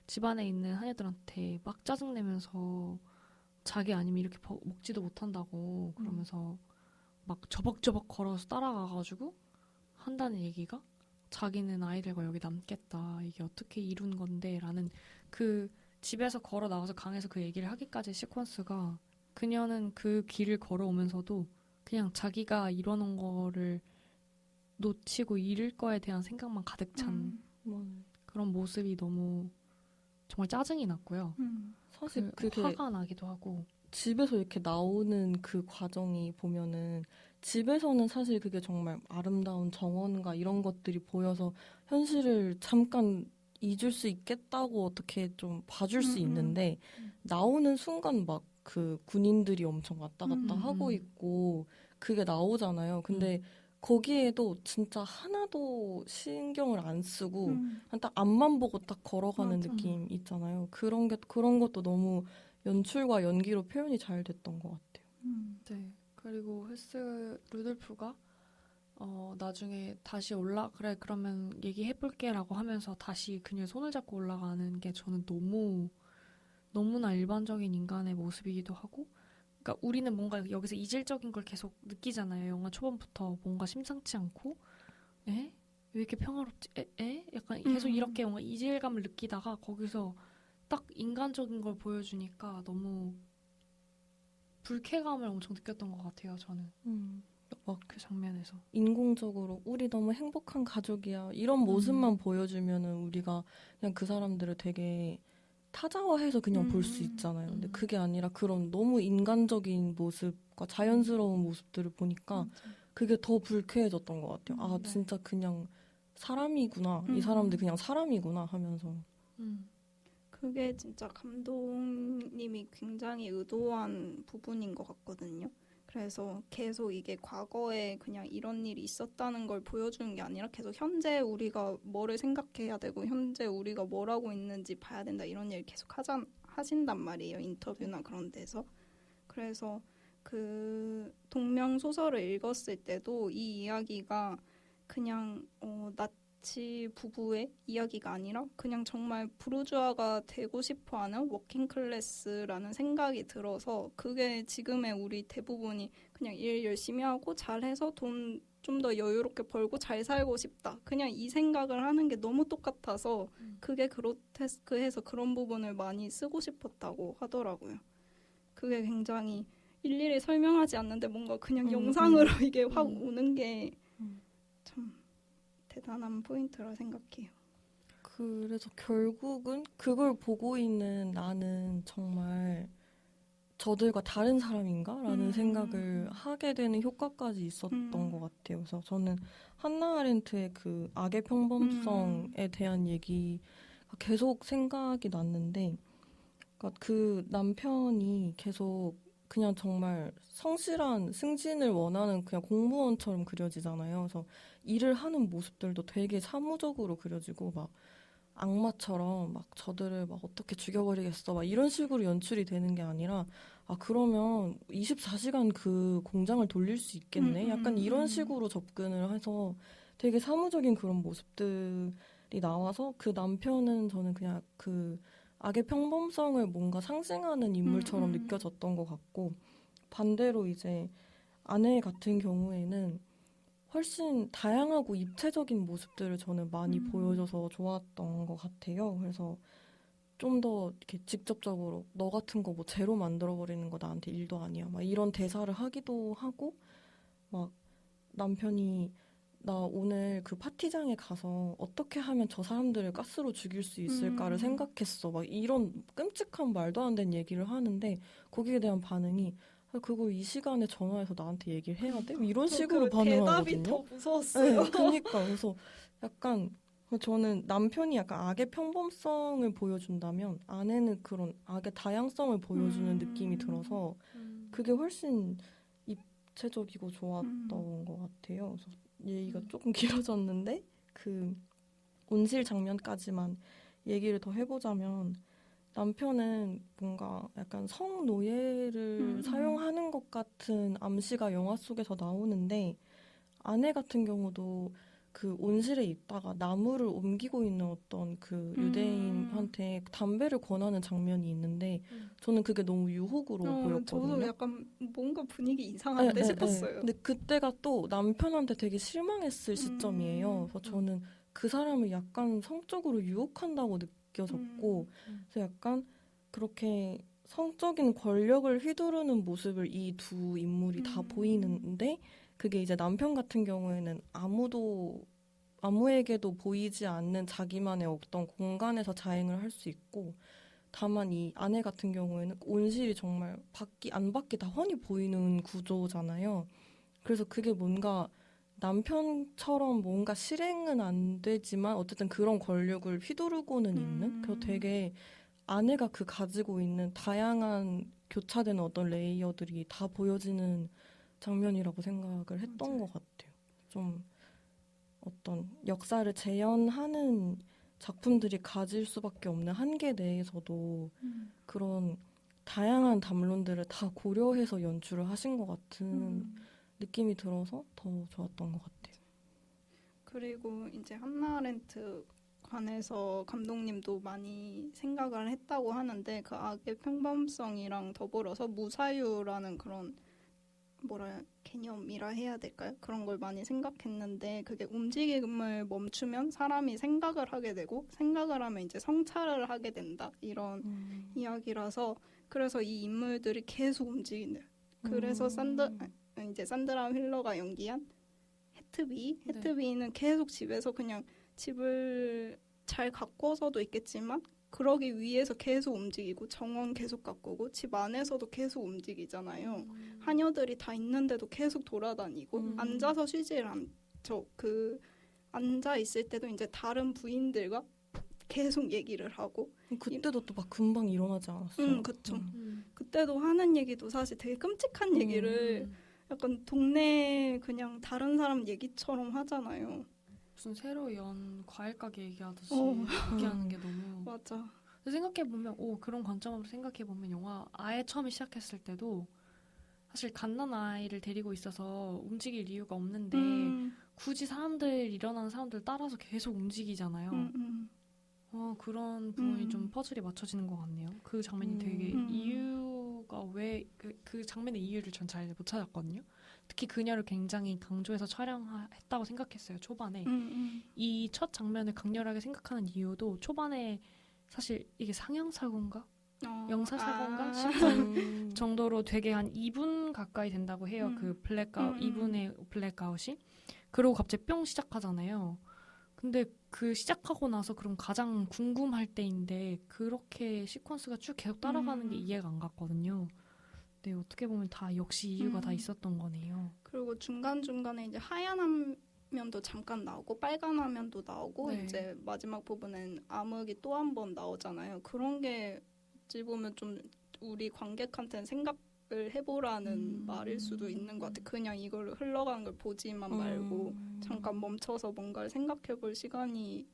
집안에 있는 하녀들한테 막 짜증내면서 자기 아니면 이렇게 먹지도 못한다고 그러면서 막 저벅저벅 걸어서 따라가가지고 한다는 얘기가 자기는 아이들과 여기 남겠다. 이게 어떻게 이룬 건데 라는 그 집에서 걸어 나와서 강에서 그 얘기를 하기까지 시퀀스가 그녀는 그 길을 걸어오면서도 그냥 자기가 이뤄놓은 거를 놓치고 잃을 거에 대한 생각만 가득 찬 그런 모습이 너무 정말 짜증이 났고요. 사실 그게 화가 나기도 하고 집에서 이렇게 나오는 그 과정이 보면은 집에서는 사실 그게 정말 아름다운 정원과 이런 것들이 보여서 현실을 잠깐 잊을 수 있겠다고 어떻게 좀 봐줄 수 있는데 나오는 순간 막 그 군인들이 엄청 왔다 갔다 하고 있고 그게 나오잖아요. 근데 거기에도 진짜 하나도 신경을 안 쓰고 그냥 딱 앞만 보고 딱 걸어가는 맞아. 느낌 있잖아요. 그런 것도 너무 연출과 연기로 표현이 잘 됐던 것 같아요. 네. 그리고 헬스 루돌프가 나중에 다시 그래, 그러면 얘기해볼게라고 하면서 다시 그녀의 손을 잡고 올라가는 게 저는 너무나 일반적인 인간의 모습이기도 하고, 그러니까 우리는 뭔가 여기서 이질적인 걸 계속 느끼잖아요. 영화 초반부터 뭔가 심상치 않고, 에? 왜 이렇게 평화롭지? 에? 약간 계속 이렇게 뭔가 이질감을 느끼다가 거기서 딱 인간적인 걸 보여주니까 너무 불쾌감을 엄청 느꼈던 것 같아요, 저는. 막 그 장면에서. 인공적으로 우리 너무 행복한 가족이야 이런 모습만 보여주면은 우리가 그냥 그 사람들을 되게 타자화해서 그냥 볼 수 있잖아요. 근데 그게 아니라 그런 너무 인간적인 모습과 자연스러운 모습들을 보니까 그게 더 불쾌해졌던 것 같아요. 아, 네. 진짜 그냥 사람이구나. 이 사람들 그냥 사람이구나 하면서. 그게 진짜 감독님이 굉장히 의도한 부분인 것 같거든요. 그래서 계속 이게 과거에 그냥 이런 일이 있었다는 걸 보여주는 게 아니라 계속 현재 우리가 뭐를 생각해야 되고 현재 우리가 뭘 하고 있는지 봐야 된다 이런 얘기 계속 하신단 말이에요. 인터뷰나 그런 데서. 그래서 그 동명 소설을 읽었을 때도 이 이야기가 그냥 나치 부부의 이야기가 아니라 그냥 정말 부르주아가 되고 싶어하는 워킹 클래스라는 생각이 들어서 그게 지금의 우리 대부분이 그냥 일 열심히 하고 잘해서 돈 좀 더 여유롭게 벌고 잘 살고 싶다. 그냥 이 생각을 하는 게 너무 똑같아서 그게 그로테스크해서 그런 부분을 많이 쓰고 싶었다고 하더라고요. 그게 굉장히 일일이 설명하지 않는데 뭔가 그냥 영상으로 이게 확 오는 게 참 대단한 포인트라 생각해요. 그래서 결국은 그걸 보고 있는 나는 정말 저들과 다른 사람인가? 라는 생각을 하게 되는 효과까지 있었던 것 같아요. 그래서 저는 한나 아렌트의 그 악의 평범성에 대한 얘기가 계속 생각이 났는데, 그러니까 그 남편이 계속 그냥 정말 성실한 승진을 원하는 그냥 공무원처럼 그려지잖아요. 그래서 일을 하는 모습들도 되게 사무적으로 그려지고 막 악마처럼 막 저들을 막 어떻게 죽여버리겠어 막 이런 식으로 연출이 되는 게 아니라 아 그러면 24시간 그 공장을 돌릴 수 있겠네 약간 이런 식으로 접근을 해서 되게 사무적인 그런 모습들이 나와서 그 남편은 저는 그냥 그 악의 평범성을 뭔가 상징하는 인물처럼 느껴졌던 것 같고 반대로 이제 아내 같은 경우에는 훨씬 다양하고 입체적인 모습들을 저는 많이 보여줘서 좋았던 것 같아요. 그래서 좀 더 이렇게 직접적으로 너 같은 거 뭐 제로 만들어버리는 거 나한테 일도 아니야. 막 이런 대사를 하기도 하고 막 남편이 나 오늘 그 파티장에 가서 어떻게 하면 저 사람들을 가스로 죽일 수 있을까를 생각했어. 막 이런 끔찍한 말도 안 되는 얘기를 하는데 거기에 대한 반응이 아, 그걸 이 시간에 전화해서 나한테 얘기를 해야 돼? 이런 식으로 그 반응하거든요. 대답이 더 무서웠어요. 네, 그러니까 그래서 약간 저는 남편이 약간 악의 평범성을 보여준다면 아내는 그런 악의 다양성을 보여주는 느낌이 들어서 그게 훨씬 입체적이고 좋았던 것 같아요. 그래서 얘기가 조금 길어졌는데 그 온실 장면까지만 얘기를 더 해보자면 남편은 뭔가 약간 성노예를 사용하는 것 같은 암시가 영화 속에서 나오는데 아내 같은 경우도 그 온실에 있다가 나무를 옮기고 있는 어떤 그 유대인한테 담배를 권하는 장면이 있는데 저는 그게 너무 유혹으로 보였거든요. 저도 약간 뭔가 분위기 이상한데 싶었어요. 근데 그때가 또 남편한테 되게 실망했을 시점이에요. 그래서 저는 그 사람을 약간 성적으로 유혹한다고 느껴졌고 그래서 약간 그렇게 성적인 권력을 휘두르는 모습을 이 두 인물이 다 보이는데 그게 이제 남편 같은 경우에는 아무에게도 보이지 않는 자기만의 어떤 공간에서 자행을 할 수 있고 다만 이 아내 같은 경우에는 온실이 정말 안 밖이 다 훤히 보이는 구조잖아요. 그래서 그게 뭔가 남편처럼 뭔가 실행은 안 되지만 어쨌든 그런 권력을 휘두르고는 있는 그래서 되게 아내가 그 가지고 있는 다양한 교차되는 어떤 레이어들이 다 보여지는 장면이라고 생각을 했던 것 같아요. 좀 어떤 역사를 재현하는 작품들이 가질 수밖에 없는 한계 내에서도 그런 다양한 담론들을 다 고려해서 연출을 하신 것 같은 느낌이 들어서 더 좋았던 것 같아요. 그리고 이제 한나 아렌트 관해서 감독님도 많이 생각을 했다고 하는데 그 악의 평범성이랑 더불어서 무사유라는 그런 개념이라 해야 될까요? 그런 걸 많이 생각했는데 그게 움직임을 멈추면 사람이 생각을 하게 되고 생각을 하면 이제 성찰을 하게 된다 이런 이야기라서 그래서 이 인물들이 계속 움직이는 그래서 산드라 휠러가 연기한 해트비는 계속 집에서 그냥 집을 잘 가꿔서도 있겠지만 그러기 위해서 계속 움직이고 정원 계속 가꾸고 집 안에서도 계속 움직이잖아요. 하녀들이 다 있는데도 계속 돌아다니고 앉아서 쉬질 않죠. 그 앉아 있을 때도 이제 다른 부인들과 계속 얘기를 하고 그때도 또 막 금방 일어나지 않았어요? 그쵸. 그때도 하는 얘기도 사실 되게 끔찍한 얘기를 약간 동네 그냥 다른 사람 얘기처럼 하잖아요. 무슨 새로 연 과일 가게 얘기하듯이 얘기하는 게 너무 맞아. 생각해보면 그런 관점으로 생각해보면 영화 아예 처음에 시작했을 때도 사실 갓난아이를 데리고 있어서 움직일 이유가 없는데 굳이 일어나는 사람들 따라서 계속 움직이잖아요. 그런 부분이 좀 퍼즐이 맞춰지는 것 같네요. 그 장면이 되게 이유가 왜 그 장면의 이유를 전 잘 못 찾았거든요. 특히 그녀를 굉장히 강조해서 촬영했다고 생각했어요. 초반에 이 첫 장면을 강렬하게 생각하는 이유도 초반에 사실 이게 상영사고인가? 영사사고인가? 싶은 정도로 되게 한 2분 가까이 된다고 해요. 그 블랙아웃 2분의 블랙아웃이. 그리고 갑자기 뿅 시작하잖아요. 근데 그 시작하고 나서 그럼 가장 궁금할 때인데 그렇게 시퀀스가 쭉 계속 따라가는 게 이해가 안 갔거든요. 네, 어떻게 보면 다 역시 이유가 다 있었던 거네요. 그리고 중간중간에 이제 하얀 화면도 잠깐 나오고 빨간 화면도 나오고 네. 이제 마지막 부분엔 암흑이 또 한 번 나오잖아요. 그런 게 어찌 보면 좀 우리 관객한테는 생각을 해보라는 말일 수도 있는 것 같아요. 그냥 이걸 흘러가는 걸 보지만 말고 잠깐 멈춰서 뭔가를 생각해볼 시간이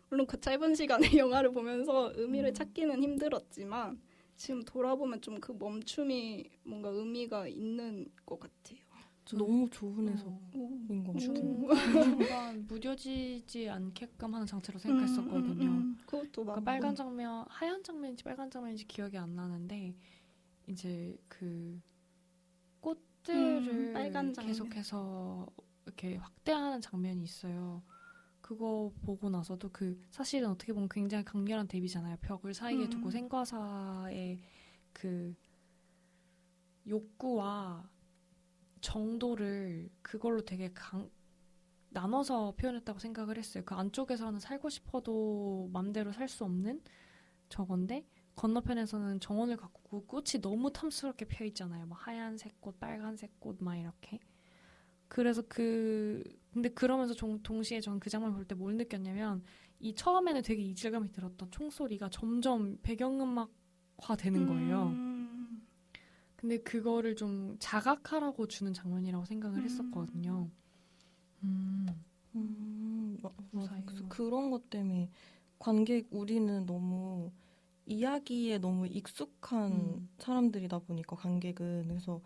물론 그 짧은 시간에 영화를 보면서 의미를 찾기는 힘들었지만 지금 돌아보면 좀 그 멈춤이 뭔가 의미가 있는 것 같아요. 너무 좋은 해석인 것 같아요. 중간 무뎌지지 않게끔 하는 장치로 생각했었거든요. 그것도 그러니까 빨간 장면, 하얀 장면인지 빨간 장면인지 기억이 안 나는데 이제 그 꽃들을 빨간 장면. 계속해서 이렇게 확대하는 장면이 있어요. 그거 보고 나서도 사실은 어떻게 보면 굉장히 강렬한 대비잖아요. 벽을 사이에 두고 생과사의 그 욕구와 정도를 그걸로 되게 나눠서 표현했다고 생각을 했어요. 그 안쪽에서는 살고 싶어도 맘대로 살 수 없는 저건데 건너편에서는 정원을 가꾸고 꽃이 너무 탐스럽게 펴 있잖아요. 막 하얀색 꽃, 빨간색 꽃 막 이렇게. 그래서 근데 그러면서 동시에 전 그 장면 볼 때 뭘 느꼈냐면 이 처음에는 되게 이질감이 들었던 총소리가 점점 배경음악화 되는 거예요. 근데 그거를 좀 자각하라고 주는 장면이라고 생각을 했었거든요. 맞아. 그래서 그런 것 때문에 관객 우리는 너무 이야기에 너무 익숙한 사람들이다 보니까 관객은 그래서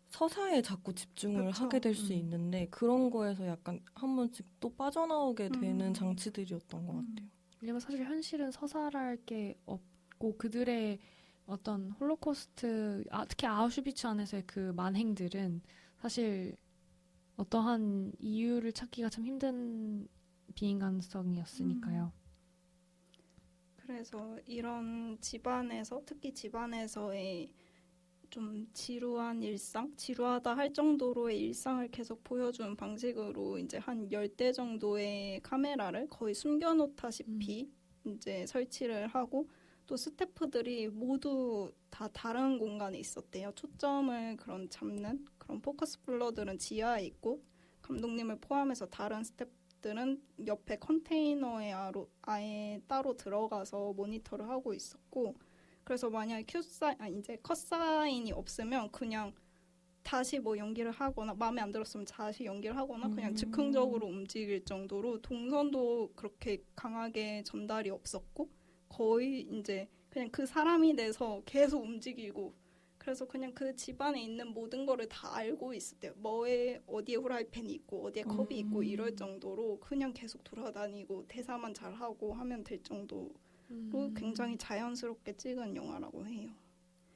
서사에 자꾸 집중을 그쵸. 하게 될 수 있는데 그런 거에서 약간 한 번씩 또 빠져나오게 되는 장치들이었던 것 같아요. 왜냐면 사실 현실은 서사랄 게 없고 그들의 어떤 홀로코스트, 특히 아우슈비츠 안에서의 그 만행들은 사실 어떠한 이유를 찾기가 참 힘든 비인간성이었으니까요. 그래서 이런 집안에서 특히 집안에서의 좀 지루한 일상, 지루하다 할 정도로의 일상을 계속 보여주는 방식으로 이제 한 10대 정도의 카메라를 거의 숨겨놓다시피 이제 설치를 하고 또 스태프들이 모두 다 다른 공간에 있었대요. 초점을 잡는 그런 포커스 블러들은 지하에 있고 감독님을 포함해서 다른 스태프들은 옆에 컨테이너에 아예 따로 들어가서 모니터를 하고 있었고 그래서 만약에 이제 컷사인이 없으면 그냥 다시 뭐 연기를 하거나 마음에 안 들었으면 다시 연기를 하거나 그냥 즉흥적으로 움직일 정도로 동선도 그렇게 강하게 전달이 없었고 거의 이제 그냥 그 사람이 돼서 계속 움직이고 그래서 그냥 그 집안에 있는 모든 거를 다 알고 있었대요. 뭐에 어디에 후라이팬이 있고 어디에 컵이 있고 이럴 정도로 그냥 계속 돌아다니고 대사만 잘하고 하면 될 정도로 굉장히 자연스럽게 찍은 영화라고 해요.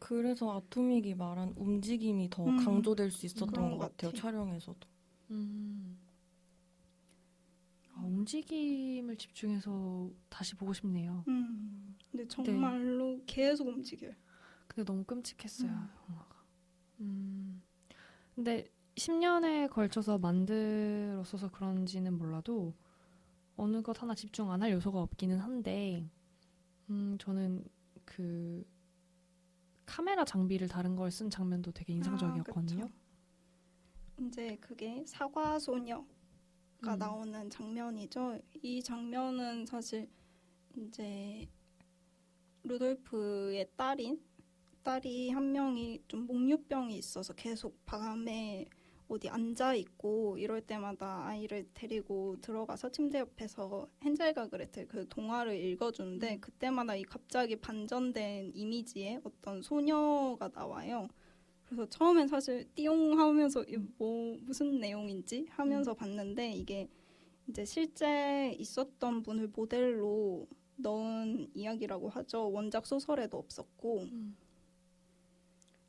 그래서 아토믹이 말한 움직임이 더 강조될 수 있었던 그런 것 것 같아요. 같아. 촬영에서도. 움직임을 집중해서 다시 보고 싶네요. 근데 정말로 계속 움직여요. 근데 너무 끔찍했어요, 영화가. 근데 10년에 걸쳐서 만들었어서 그런지는 몰라도 어느 것 하나 집중 안 할 요소가 없기는 한데 저는 그 카메라 장비를 다른 걸 쓴 장면도 되게 인상적이었거든요. 이제 그게 사과소녀가 나오는 장면이죠. 이 장면은 사실 이제 루돌프의 딸이 한 명이 좀 목류병이 있어서 계속 밤에 어디 앉아 있고 이럴 때마다 아이를 데리고 들어가서 침대 옆에서 헨젤과 그레텔 그 동화를 읽어주는데 그때마다 이 갑자기 반전된 이미지의 어떤 소녀가 나와요. 그래서 처음엔 사실 띠용 하면서 뭐 무슨 내용인지 하면서 봤는데 이게 이제 실제 있었던 분을 모델로 넣은 이야기라고 하죠. 원작 소설에도 없었고.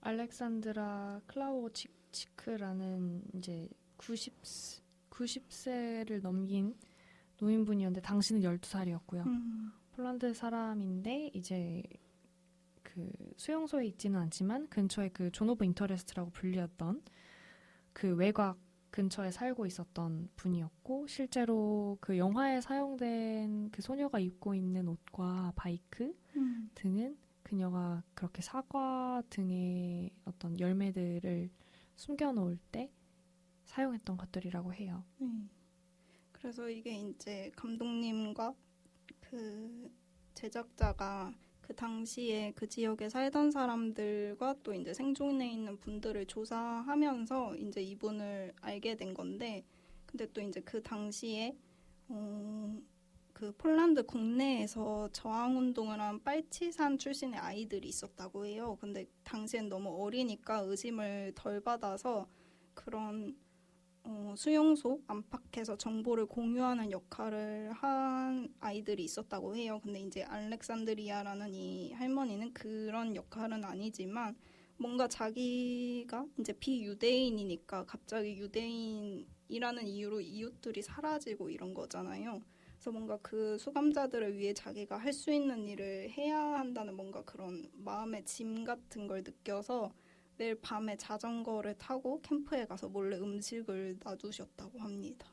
알렉산드라 클라우치크라는 이제 90세를 넘긴 노인분이었는데 당시는 12살이었고요. 폴란드 사람인데 이제 그 수용소에 있지는 않지만 근처에 그 존 오브 인터레스트라고 불리었던 그 외곽 근처에 살고 있었던 분이었고 실제로 그 영화에 사용된 그 소녀가 입고 있는 옷과 바이크 등은 그녀가 그렇게 사과 등의 어떤 열매들을 숨겨놓을 때 사용했던 것들이라고 해요. 그래서 이게 이제 감독님과 그 제작자가 그 당시에 그 지역에 살던 사람들과 또 이제 생존해 있는 분들을 조사하면서 이제 이분을 알게 된 건데, 근데 또 이제 그 당시에 그 폴란드 국내에서 저항운동을 한 빨치산 출신의 아이들이 있었다고 해요. 근데 당시엔 너무 어리니까 의심을 덜 받아서 그런 수용소 안팎에서 정보를 공유하는 역할을 한 아이들이 있었다고 해요. 근데 이제 알렉산드리아라는 이 할머니는 그런 역할은 아니지만 뭔가 자기가 이제 비유대인이니까 갑자기 유대인이라는 이유로 이웃들이 사라지고 이런 거잖아요. 그래서 뭔가 그 수감자들을 위해 자기가 할 수 있는 일을 해야 한다는 뭔가 그런 마음의 짐 같은 걸 느껴서 매일 밤에 자전거를 타고 캠프에 가서 몰래 음식을 놔두셨다고 합니다.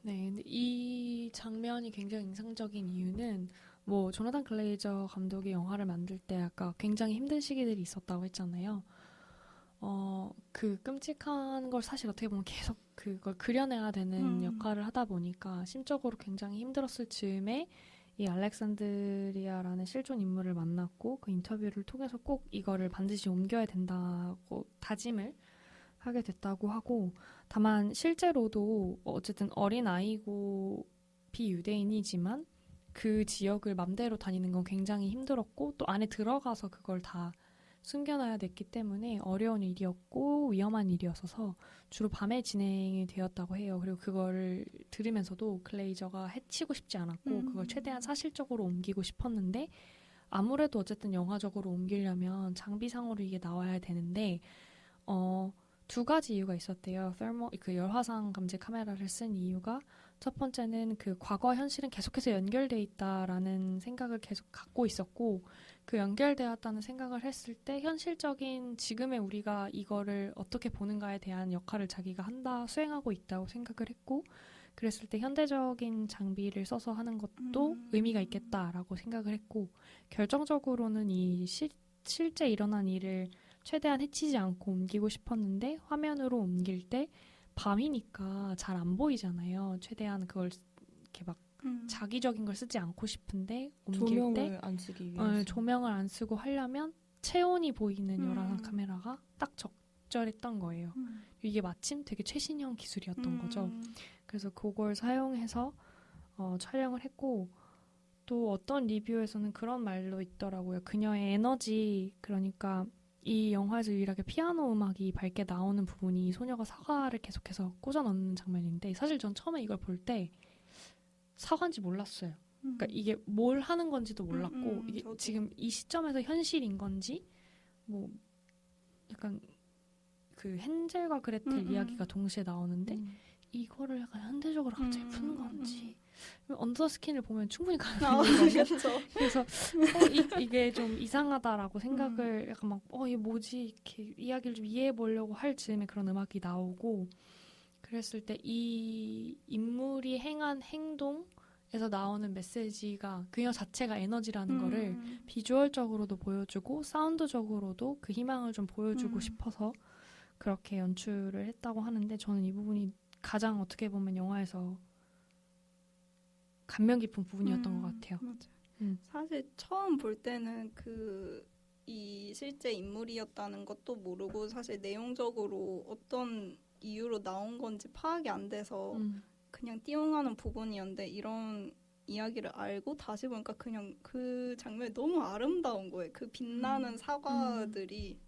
네, 근데 이 장면이 굉장히 인상적인 이유는 뭐 조나단 글레이저 감독이 영화를 만들 때 아까 굉장히 힘든 시기들이 있었다고 했잖아요. 그 끔찍한 걸 사실 어떻게 보면 계속 그걸 그려내야 되는 역할을 하다 보니까 심적으로 굉장히 힘들었을 즈음에 이 알렉산드리아라는 실존 인물을 만났고 그 인터뷰를 통해서 꼭 이거를 반드시 옮겨야 된다고 다짐을 하게 됐다고 하고, 다만 실제로도 어쨌든 어린 아이고 비유대인이지만 그 지역을 맘대로 다니는 건 굉장히 힘들었고 또 안에 들어가서 그걸 다 숨겨놔야 됐기 때문에 어려운 일이었고 위험한 일이었어서 주로 밤에 진행이 되었다고 해요. 그리고 그거를 들으면서도 글레이저가 해치고 싶지 않았고 그걸 최대한 사실적으로 옮기고 싶었는데 아무래도 어쨌든 영화적으로 옮기려면 장비상으로 이게 나와야 되는데 두 가지 이유가 있었대요. 그 열화상 감지 카메라를 쓴 이유가 첫 번째는 그 과거와 현실은 계속해서 연결돼 있다라는 생각을 계속 갖고 있었고 그 연결되었다는 생각을 했을 때 현실적인 지금의 우리가 이거를 어떻게 보는가에 대한 역할을 자기가 수행하고 있다고 생각을 했고 그랬을 때 현대적인 장비를 써서 하는 것도 의미가 있겠다라고 생각을 했고 결정적으로는 이 실제 일어난 일을 최대한 해치지 않고 옮기고 싶었는데 화면으로 옮길 때 밤이니까 잘 안 보이잖아요. 최대한 그걸 이렇게 막 자기적인 걸 쓰지 않고 싶은데 옮길 조명을 때 안 쓰기 위해서. 조명을 안 쓰고 하려면 체온이 보이는 열화상 카메라가 딱 적절했던 거예요. 이게 마침 되게 최신형 기술이었던 거죠. 그래서 그걸 사용해서 촬영을 했고 또 어떤 리뷰에서는 그런 말도 있더라고요. 그녀의 에너지, 그러니까 이 영화에서 유일하게 피아노 음악이 밝게 나오는 부분이 소녀가 사과를 계속해서 꽂아 넣는 장면인데 사실 전 처음에 이걸 볼 때 사과인지 몰랐어요. 그러니까 이게 뭘 하는 건지도 몰랐고 이게 저도. 지금 이 시점에서 현실인 건지 뭐 약간 그 헨젤과 그레텔 이야기가 동시에 나오는데 이거를 약간 현대적으로 갑자기 푸는 건지 언더스킨을 보면 충분히 가능해요. 그래서 이게 좀 이상하다라고 생각을 약간 막 이게 뭐지 이렇게 이야기를 좀 이해해 보려고 할 즈음에 그런 음악이 나오고 그랬을 때 이 인물이 행한 행동에서 나오는 메시지가 그녀 자체가 에너지라는 거를 비주얼적으로도 보여주고 사운드적으로도 그 희망을 좀 보여주고 싶어서 그렇게 연출을 했다고 하는데 저는 이 부분이 가장 어떻게 보면 영화에서 감명 깊은 부분이었던 것 같아요. 맞아요. 사실 처음 볼 때는 이 실제 인물이었다는 것도 모르고 사실 내용적으로 어떤 이유로 나온 건지 파악이 안 돼서 그냥 띄용하는 부분이었는데 이런 이야기를 알고 다시 보니까 그냥 그 장면이 너무 아름다운 거예요. 그 빛나는 사과들이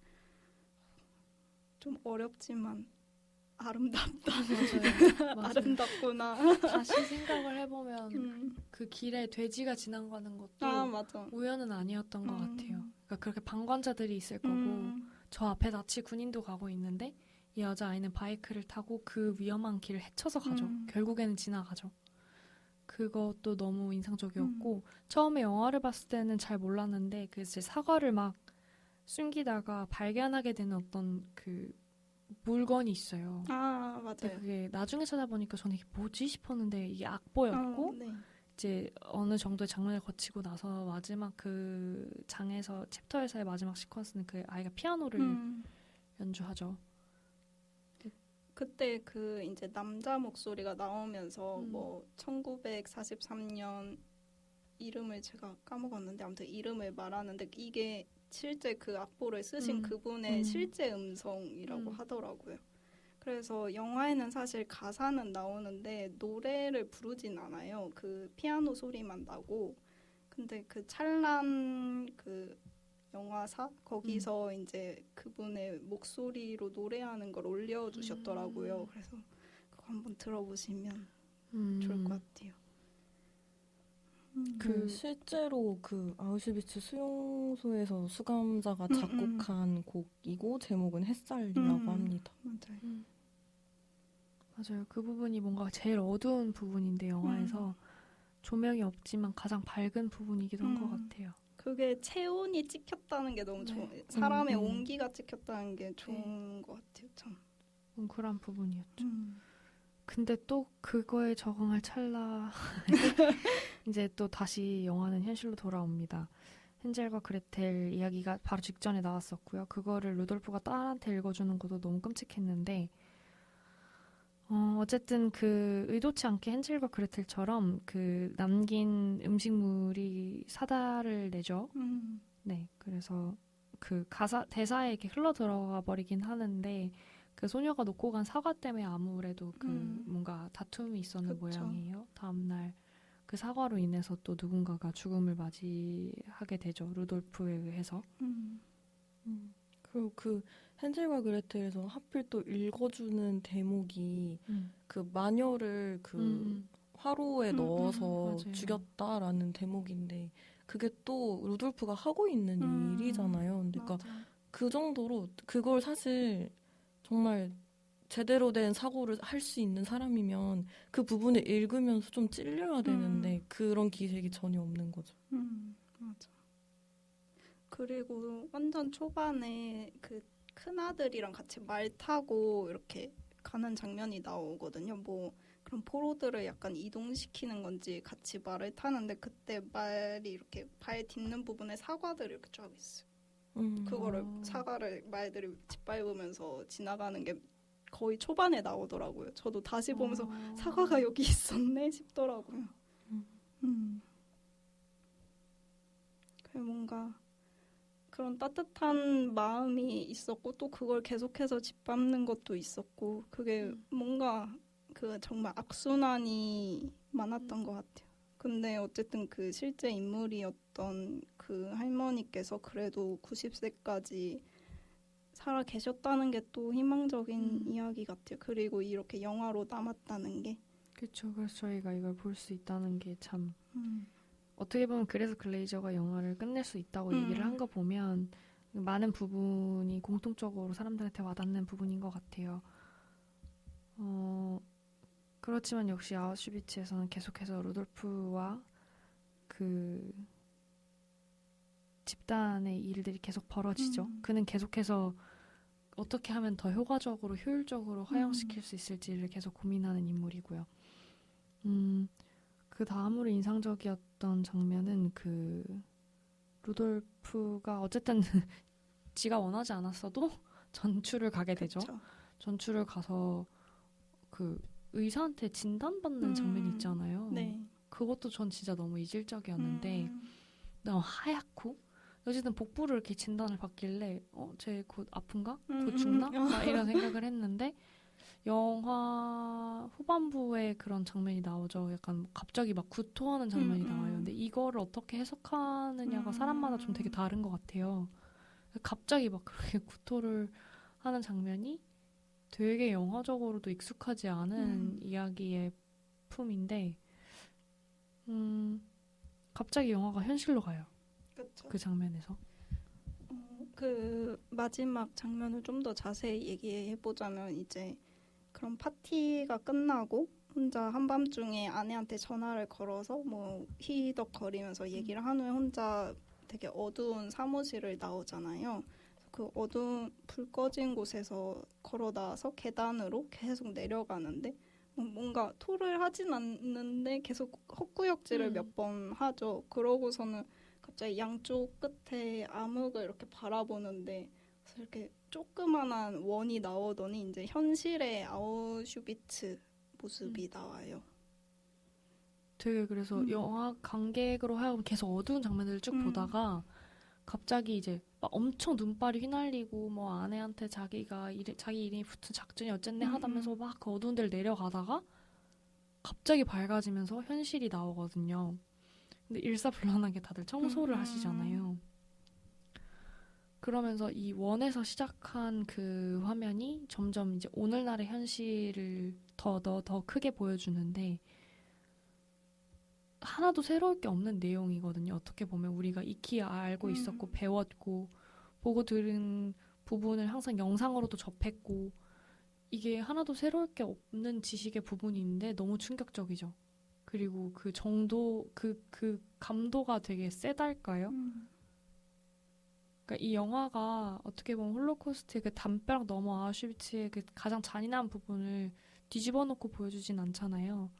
좀 어렵지만 아름답다. 맞아요. 아름답구나. 다시 생각을 해보면 그 길에 돼지가 지나가는 것도 맞아. 우연은 아니었던 것 같아요. 그러니까 그렇게 방관자들이 있을 거고 저 앞에 나치 군인도 가고 있는데 이 여자아이는 바이크를 타고 그 위험한 길을 헤쳐서 가죠. 결국에는 지나가죠. 그것도 너무 인상적이었고 처음에 영화를 봤을 때는 잘 몰랐는데 그 이제 사과를 막 숨기다가 발견하게 되는 어떤 그 물건이 있어요. 맞아요. 근데 그게 나중에 찾아보니까 저는 이게 뭐지 싶었는데 이게 악보였고 네. 이제 어느 정도의 장면을 거치고 나서 마지막 그 장에서 챕터에서의 마지막 시퀀스는 그 아이가 피아노를 연주하죠. 그때 그 이제 남자 목소리가 나오면서 뭐 1943년 이름을 제가 까먹었는데 아무튼 이름을 말하는데 이게 실제 그 악보를 쓰신 그분의 실제 음성이라고 하더라고요. 그래서 영화에는 사실 가사는 나오는데 노래를 부르진 않아요. 그 피아노 소리만 나고. 근데 그 찰란 그 영화사 거기서 이제 그분의 목소리로 노래하는 걸 올려주셨더라고요. 그래서 그거 한번 들어보시면 좋을 것 같아요. 그 실제로 그 아우슈비츠 수용소에서 수감자가 작곡한 곡이고 제목은 햇살이라고 합니다. 맞아요. 맞아요. 그 부분이 뭔가 제일 어두운 부분인데 영화에서 조명이 없지만 가장 밝은 부분이기도 한 것 같아요. 그게 체온이 찍혔다는 게 너무 좋아요. 사람의 온기가 찍혔다는 게 좋은 것 같아요. 참. 뭉클한 부분이었죠. 근데 또 그거에 적응할 찰나 이제 또 다시 영화는 현실로 돌아옵니다. 헨젤과 그레텔 이야기가 바로 직전에 나왔었고요. 그거를 루돌프가 딸한테 읽어주는 것도 너무 끔찍했는데 어쨌든 그 의도치 않게 헨젤과 그레텔처럼 그 남긴 음식물이 사달을 내죠. 네, 그래서 그 대사에 이렇게 흘러 들어가 버리긴 하는데 그 소녀가 놓고 간 사과 때문에 아무래도 그 뭔가 다툼이 있었는 그쵸. 모양이에요. 다음날 그 사과로 인해서 또 누군가가 죽음을 맞이하게 되죠. 루돌프에 의해서. 그리고 그 헨젤과 그레텔에서 하필 또 읽어주는 대목이 그 마녀를 그 화로에 넣어서 맞아요. 죽였다라는 대목인데 그게 또 루돌프가 하고 있는 일이잖아요. 근데 그러니까 그 정도로 그걸 사실 정말 제대로 된 사고를 할 수 있는 사람이면 그 부분을 읽으면서 좀 찔려야 되는데 그런 기색이 전혀 없는 거죠. 맞아. 그리고 완전 초반에 그 큰아들이랑 같이 말 타고 이렇게 가는 장면이 나오거든요. 뭐 그런 포로들을 약간 이동시키는 건지 같이 말을 타는데 그때 말이 이렇게 발 딛는 부분에 사과들이 이렇게 쫙 있어요. 그거를 사과를 말들이 짓밟으면서 지나가는 게 거의 초반에 나오더라고요. 저도 다시 보면서 사과가 여기 있었네 싶더라고요. 그래 뭔가 그런 따뜻한 마음이 있었고 또 그걸 계속해서 짓밟는 것도 있었고 그게 뭔가 그 정말 악순환이 많았던 것 같아요. 근데 어쨌든 그 실제 인물이었던 그 할머니께서 그래도 90세까지 살아 계셨다는 게 또 희망적인 이야기 같아요. 그리고 이렇게 영화로 남았다는 게. 그렇죠. 그래서 저희가 이걸 볼 수 있다는 게 참 어떻게 보면 그래서 글레이저가 영화를 끝낼 수 있다고 얘기를 한 거 보면 많은 부분이 공통적으로 사람들한테 와닿는 부분인 것 같아요. 그렇지만 역시 아우슈비츠에서는 계속해서 루돌프와 그 집단의 일들이 계속 벌어지죠. 그는 계속해서 어떻게 하면 더 효과적으로 효율적으로 화형시킬 수 있을지를 계속 고민하는 인물이고요. 그 다음으로 인상적이었던 장면은 그 루돌프가 어쨌든 지가 원하지 않았어도 전출을 가게 되죠. 그쵸. 전출을 가서 그 의사한테 진단받는 장면이 있잖아요. 네. 그것도 전 진짜 너무 이질적이었는데 너무 하얗고 어쨌든 복부를 이렇게 진단을 받길래 쟤 곧 아픈가? 곧 죽나? 막 이런 생각을 했는데 영화 후반부에 그런 장면이 나오죠. 약간 갑자기 막 구토하는 장면이 나와요. 근데 이거를 어떻게 해석하느냐가 사람마다 좀 되게 다른 것 같아요. 갑자기 막 그렇게 구토를 하는 장면이 되게 영화적으로도 익숙하지 않은 이야기의 품인데 갑자기 영화가 현실로 가요. 그쵸. 그 장면에서. 그 마지막 장면을 좀 더 자세히 얘기해 보자면 이제 그런 파티가 끝나고 혼자 한밤중에 아내한테 전화를 걸어서 뭐 히히덕거리면서 얘기를 한 후에 혼자 되게 어두운 사무실을 나오잖아요. 그 어두운 불 꺼진 곳에서 걸어 나와서 계단으로 계속 내려가는데 뭔가 토를 하진 않는데 계속 헛구역질을 몇 번 하죠. 그러고서는 갑자기 양쪽 끝에 암흑을 이렇게 바라보는데 그래서 이렇게 조그만한 원이 나오더니 이제 현실의 아우슈비츠 모습이 나와요. 되게 그래서 영화 관객으로 하여금 계속 어두운 장면들을 쭉 보다가 갑자기 이제 막 엄청 눈발이 휘날리고 뭐 아내한테 자기 이름이 붙은 작전이 어쨌네 하다면서 막 그 어두운 데를 내려가다가 갑자기 밝아지면서 현실이 나오거든요. 근데 일사불란하게 다들 청소를 하시잖아요. 그러면서 이 원에서 시작한 그 화면이 점점 이제 오늘날의 현실을 더 크게 보여주는데 하나도 새로울 게 없는 내용이거든요. 어떻게 보면 우리가 익히 알고 있었고 배웠고 보고 들은 부분을 항상 영상으로도 접했고 이게 하나도 새로울 게 없는 지식의 부분인데 너무 충격적이죠. 그리고 그 정도, 그 감도가 되게 세달까요? 그러니까 이 영화가 어떻게 보면 홀로코스트의 그 담벼락 넘어 아우슈비츠의 그 가장 잔인한 부분을 뒤집어 놓고 보여주진 않잖아요.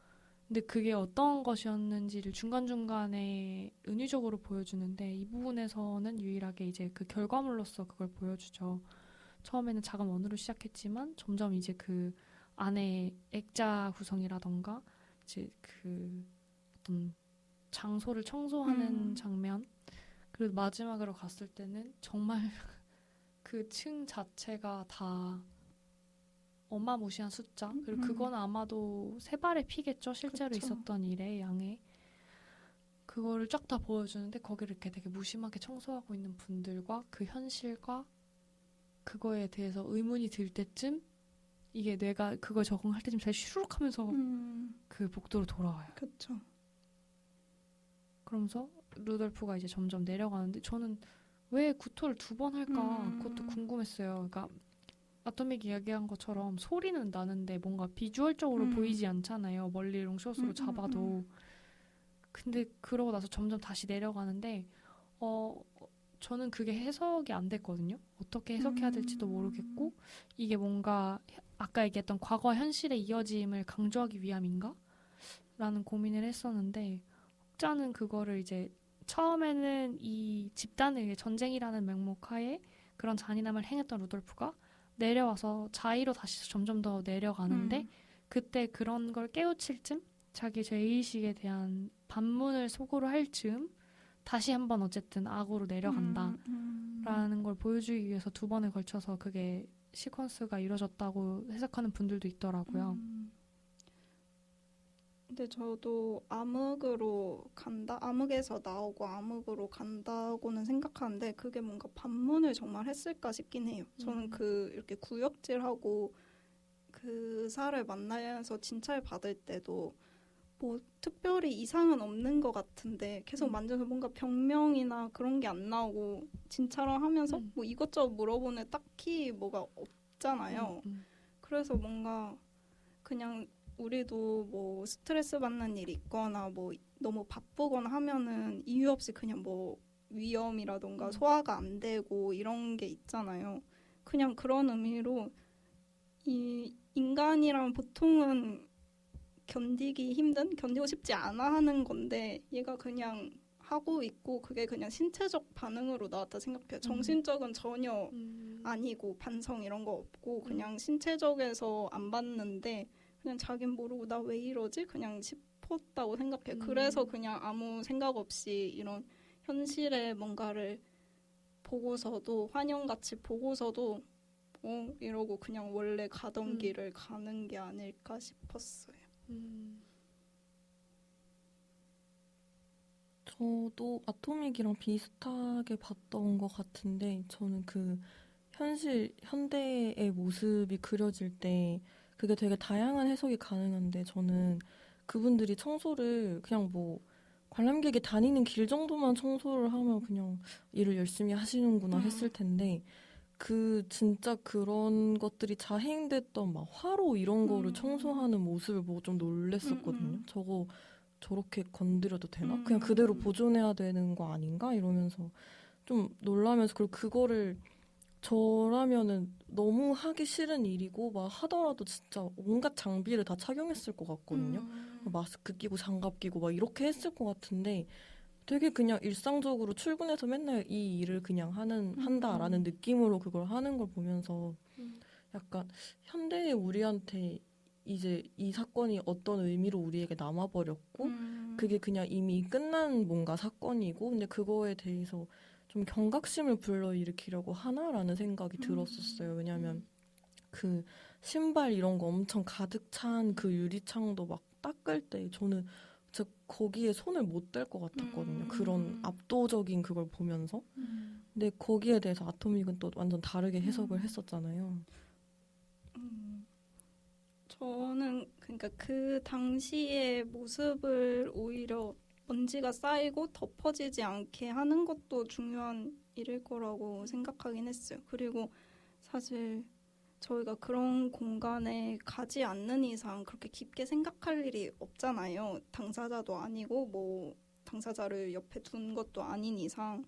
근데 그게 어떤 것이었는지를 중간중간에 은유적으로 보여주는데 이 부분에서는 유일하게 이제 그 결과물로서 그걸 보여주죠. 처음에는 작은 원으로 시작했지만 점점 이제 그 안에 액자 구성이라던가 이제 그 어떤 장소를 청소하는 장면 그리고 마지막으로 갔을 때는 정말 그 층 자체가 다 어마무시한 숫자 그리고 그건 아마도 세 발의 피겠죠. 실제로 그쵸. 있었던 일의 양에 그거를 쫙 다 보여주는데 거기를 이렇게 되게 무심하게 청소하고 있는 분들과 그 현실과 그거에 대해서 의문이 들 때쯤 이게 내가 그걸 적응할 때쯤 잘 슈룩하면서 그 복도로 돌아와요. 그렇죠. 그러면서 루돌프가 이제 점점 내려가는데 저는 왜 구토를 2번 할까 그것도 궁금했어요. 그러니까 아토믹 이야기한 것처럼 소리는 나는데 뭔가 비주얼적으로 보이지 않잖아요. 멀리 롱숏으로 잡아도. 근데 그러고 나서 점점 다시 내려가는데 저는 그게 해석이 안 됐거든요. 어떻게 해석해야 될지도 모르겠고 이게 뭔가 아까 얘기했던 과거와 현실의 이어짐을 강조하기 위함인가? 라는 고민을 했었는데 혹자는 그거를 이제 처음에는 이 집단을 위해 전쟁이라는 명목하에 그런 잔인함을 행했던 루돌프가 내려와서 자의로 다시 점점 더 내려가는데 그때 그런 걸 깨우칠 쯤 자기 죄의식에 대한 반문을 속으로 할 즈음 다시 한번 어쨌든 악으로 내려간다 걸 보여주기 위해서 2번에 걸쳐서 그게 시퀀스가 이루어졌다고 해석하는 분들도 있더라고요. 근데 저도 암흑으로 간다, 암흑에서 나오고 암흑으로 간다고는 생각하는데 그게 뭔가 반문을 정말 했을까 싶긴 해요. 저는 이렇게 구역질하고 그 사를 만나서 진찰 받을 때도 뭐 특별히 이상은 없는 것 같은데 계속 만져서 뭔가 병명이나 그런 게 안 나오고 진찰을 하면서 뭐 이것저것 물어보는 딱히 뭐가 없잖아요. 그래서 뭔가 그냥 우리도 뭐 스트레스 받는 일 있거나 뭐 너무 바쁘거나 하면은 이유 없이 그냥 뭐 위염이라던가 소화가 안 되고 이런 게 있잖아요. 그냥 그런 의미로 이 인간이랑 보통은 견디고 싶지 않아 하는 건데 얘가 그냥 하고 있고 그게 그냥 신체적 반응으로 나왔다 생각해요. 정신적은 전혀 아니고 반성 이런 거 없고 그냥 신체적에서 안 봤는데 그냥 자긴 모르고 나 왜 이러지? 그냥 싶었다고 생각해요. 그래서 그냥 아무 생각 없이 이런 현실의 뭔가를 보고서도 환영같이 보고서도 이러고 그냥 원래 가던 길을 가는 게 아닐까 싶었어요. 저도 아토믹이랑 비슷하게 봤던 것 같은데 저는 그 현대의 모습이 그려질 때 그게 되게 다양한 해석이 가능한데 저는 그분들이 청소를 그냥 뭐 관람객이 다니는 길 정도만 청소를 하면 그냥 일을 열심히 하시는구나 했을 텐데 그 진짜 그런 것들이 자행됐던 막 화로 이런 거를 청소하는 모습을 보고 좀 놀랬었거든요. 저거 저렇게 건드려도 되나? 그냥 그대로 보존해야 되는 거 아닌가? 이러면서 좀 놀라면서 그리고 그거를 저라면은 너무 하기 싫은 일이고 막 하더라도 진짜 온갖 장비를 다 착용했을 것 같거든요. 마스크 끼고 장갑 끼고 막 이렇게 했을 것 같은데 되게 그냥 일상적으로 출근해서 맨날 이 일을 그냥 한다라는 느낌으로 그걸 하는 걸 보면서 약간 현대의 우리한테 이제 이 사건이 어떤 의미로 우리에게 남아버렸고 그게 그냥 이미 끝난 뭔가 사건이고 근데 그거에 대해서 좀 경각심을 불러일으키려고 하나라는 생각이 들었었어요. 왜냐하면 그 신발 이런 거 엄청 가득 찬 그 유리창도 막 닦을 때 저는 진짜 거기에 손을 못 댈 것 같았거든요. 그런 압도적인 그걸 보면서. 근데 거기에 대해서 아토믹은 또 완전 다르게 해석을 했었잖아요. 저는 그러니까 그 당시의 모습을 오히려 먼지가 쌓이고 덮어지지 않게 하는 것도 중요한 일일 거라고 생각하긴 했어요. 그리고 사실 저희가 그런 공간에 가지 않는 이상 그렇게 깊게 생각할 일이 없잖아요. 당사자도 아니고 뭐 당사자를 옆에 둔 것도 아닌 이상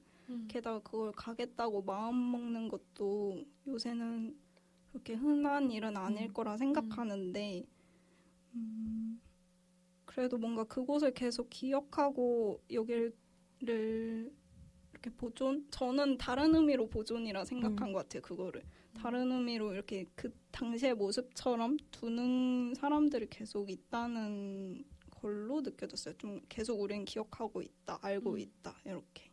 게다가 그걸 가겠다고 마음 먹는 것도 요새는 그렇게 흔한 일은 아닐 거라 생각하는데 그래도 뭔가 그곳을 계속 기억하고 여기를 이렇게 저는 다른 의미로 보존이라 생각한 것 같아요. 그거를 다른 의미로 이렇게 그 당시의 모습처럼 두는 사람들이 계속 있다는 걸로 느껴졌어요. 좀 계속 우리는 기억하고 있다, 알고 있다 이렇게.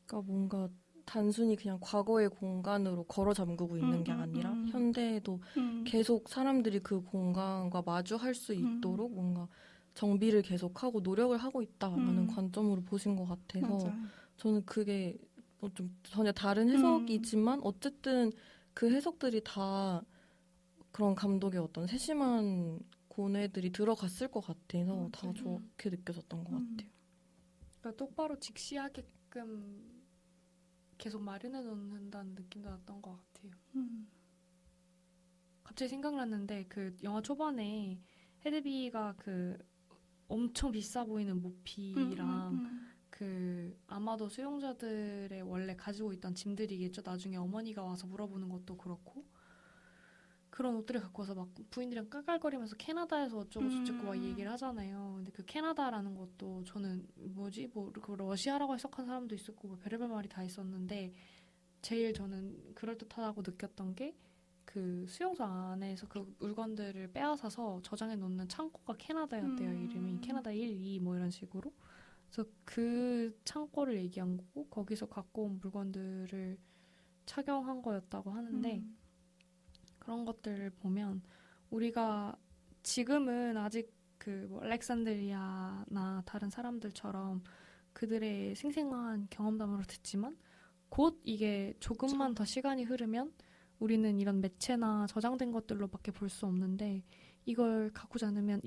그러니까 뭔가 단순히 그냥 과거의 공간으로 걸어 잠그고 있는 게 아니라 현대에도 계속 사람들이 그 공간과 마주할 수 있도록 뭔가 정비를 계속하고 노력을 하고 있다라는 관점으로 보신 것 같아서 맞아요. 저는 그게 뭐 좀 전혀 다른 해석이지만 어쨌든 그 해석들이 다 그런 감독의 어떤 세심한 고뇌들이 들어갔을 것 같아서 다 좋게 느껴졌던 것 같아요. 그러니까 똑바로 직시하게끔 계속 마련해 놓는다는 느낌도 났던 것 같아요. 갑자기 생각났는데 그 영화 초반에 헤드비가 그 엄청 비싸 보이는 모피랑 그 아마도 수용자들의 원래 가지고 있던 짐들이겠죠. 나중에 어머니가 와서 물어보는 것도 그렇고 그런 옷들을 갖고 와서 막 부인들이랑 깔깔거리면서 캐나다에서 어쩌고저쩌고 막 얘기를 하잖아요. 근데 그 캐나다라는 것도 저는 뭐지? 그 러시아라고 해석한 사람도 있었고 뭐 별의별 말이 다 있었는데 제일 저는 그럴듯하다고 느꼈던 게 그 수용소 안에서 그 물건들을 빼앗아서 저장해 놓는 창고가 캐나다였대요. 이름이 캐나다 1, 2 뭐 이런 식으로. 그래서 그 창고를 얘기한 거고 거기서 갖고 온 물건들을 착용한 거였다고 하는데 그런 것들을 보면 우리가 지금은 아직 그 뭐 알렉산드리아나 다른 사람들처럼 그들의 생생한 경험담으로 듣지만 곧 이게 조금만 더 시간이 흐르면 우리는 이런 매체나 저장된 것들로밖에 볼 수 없는데 이걸 가꾸지 않으면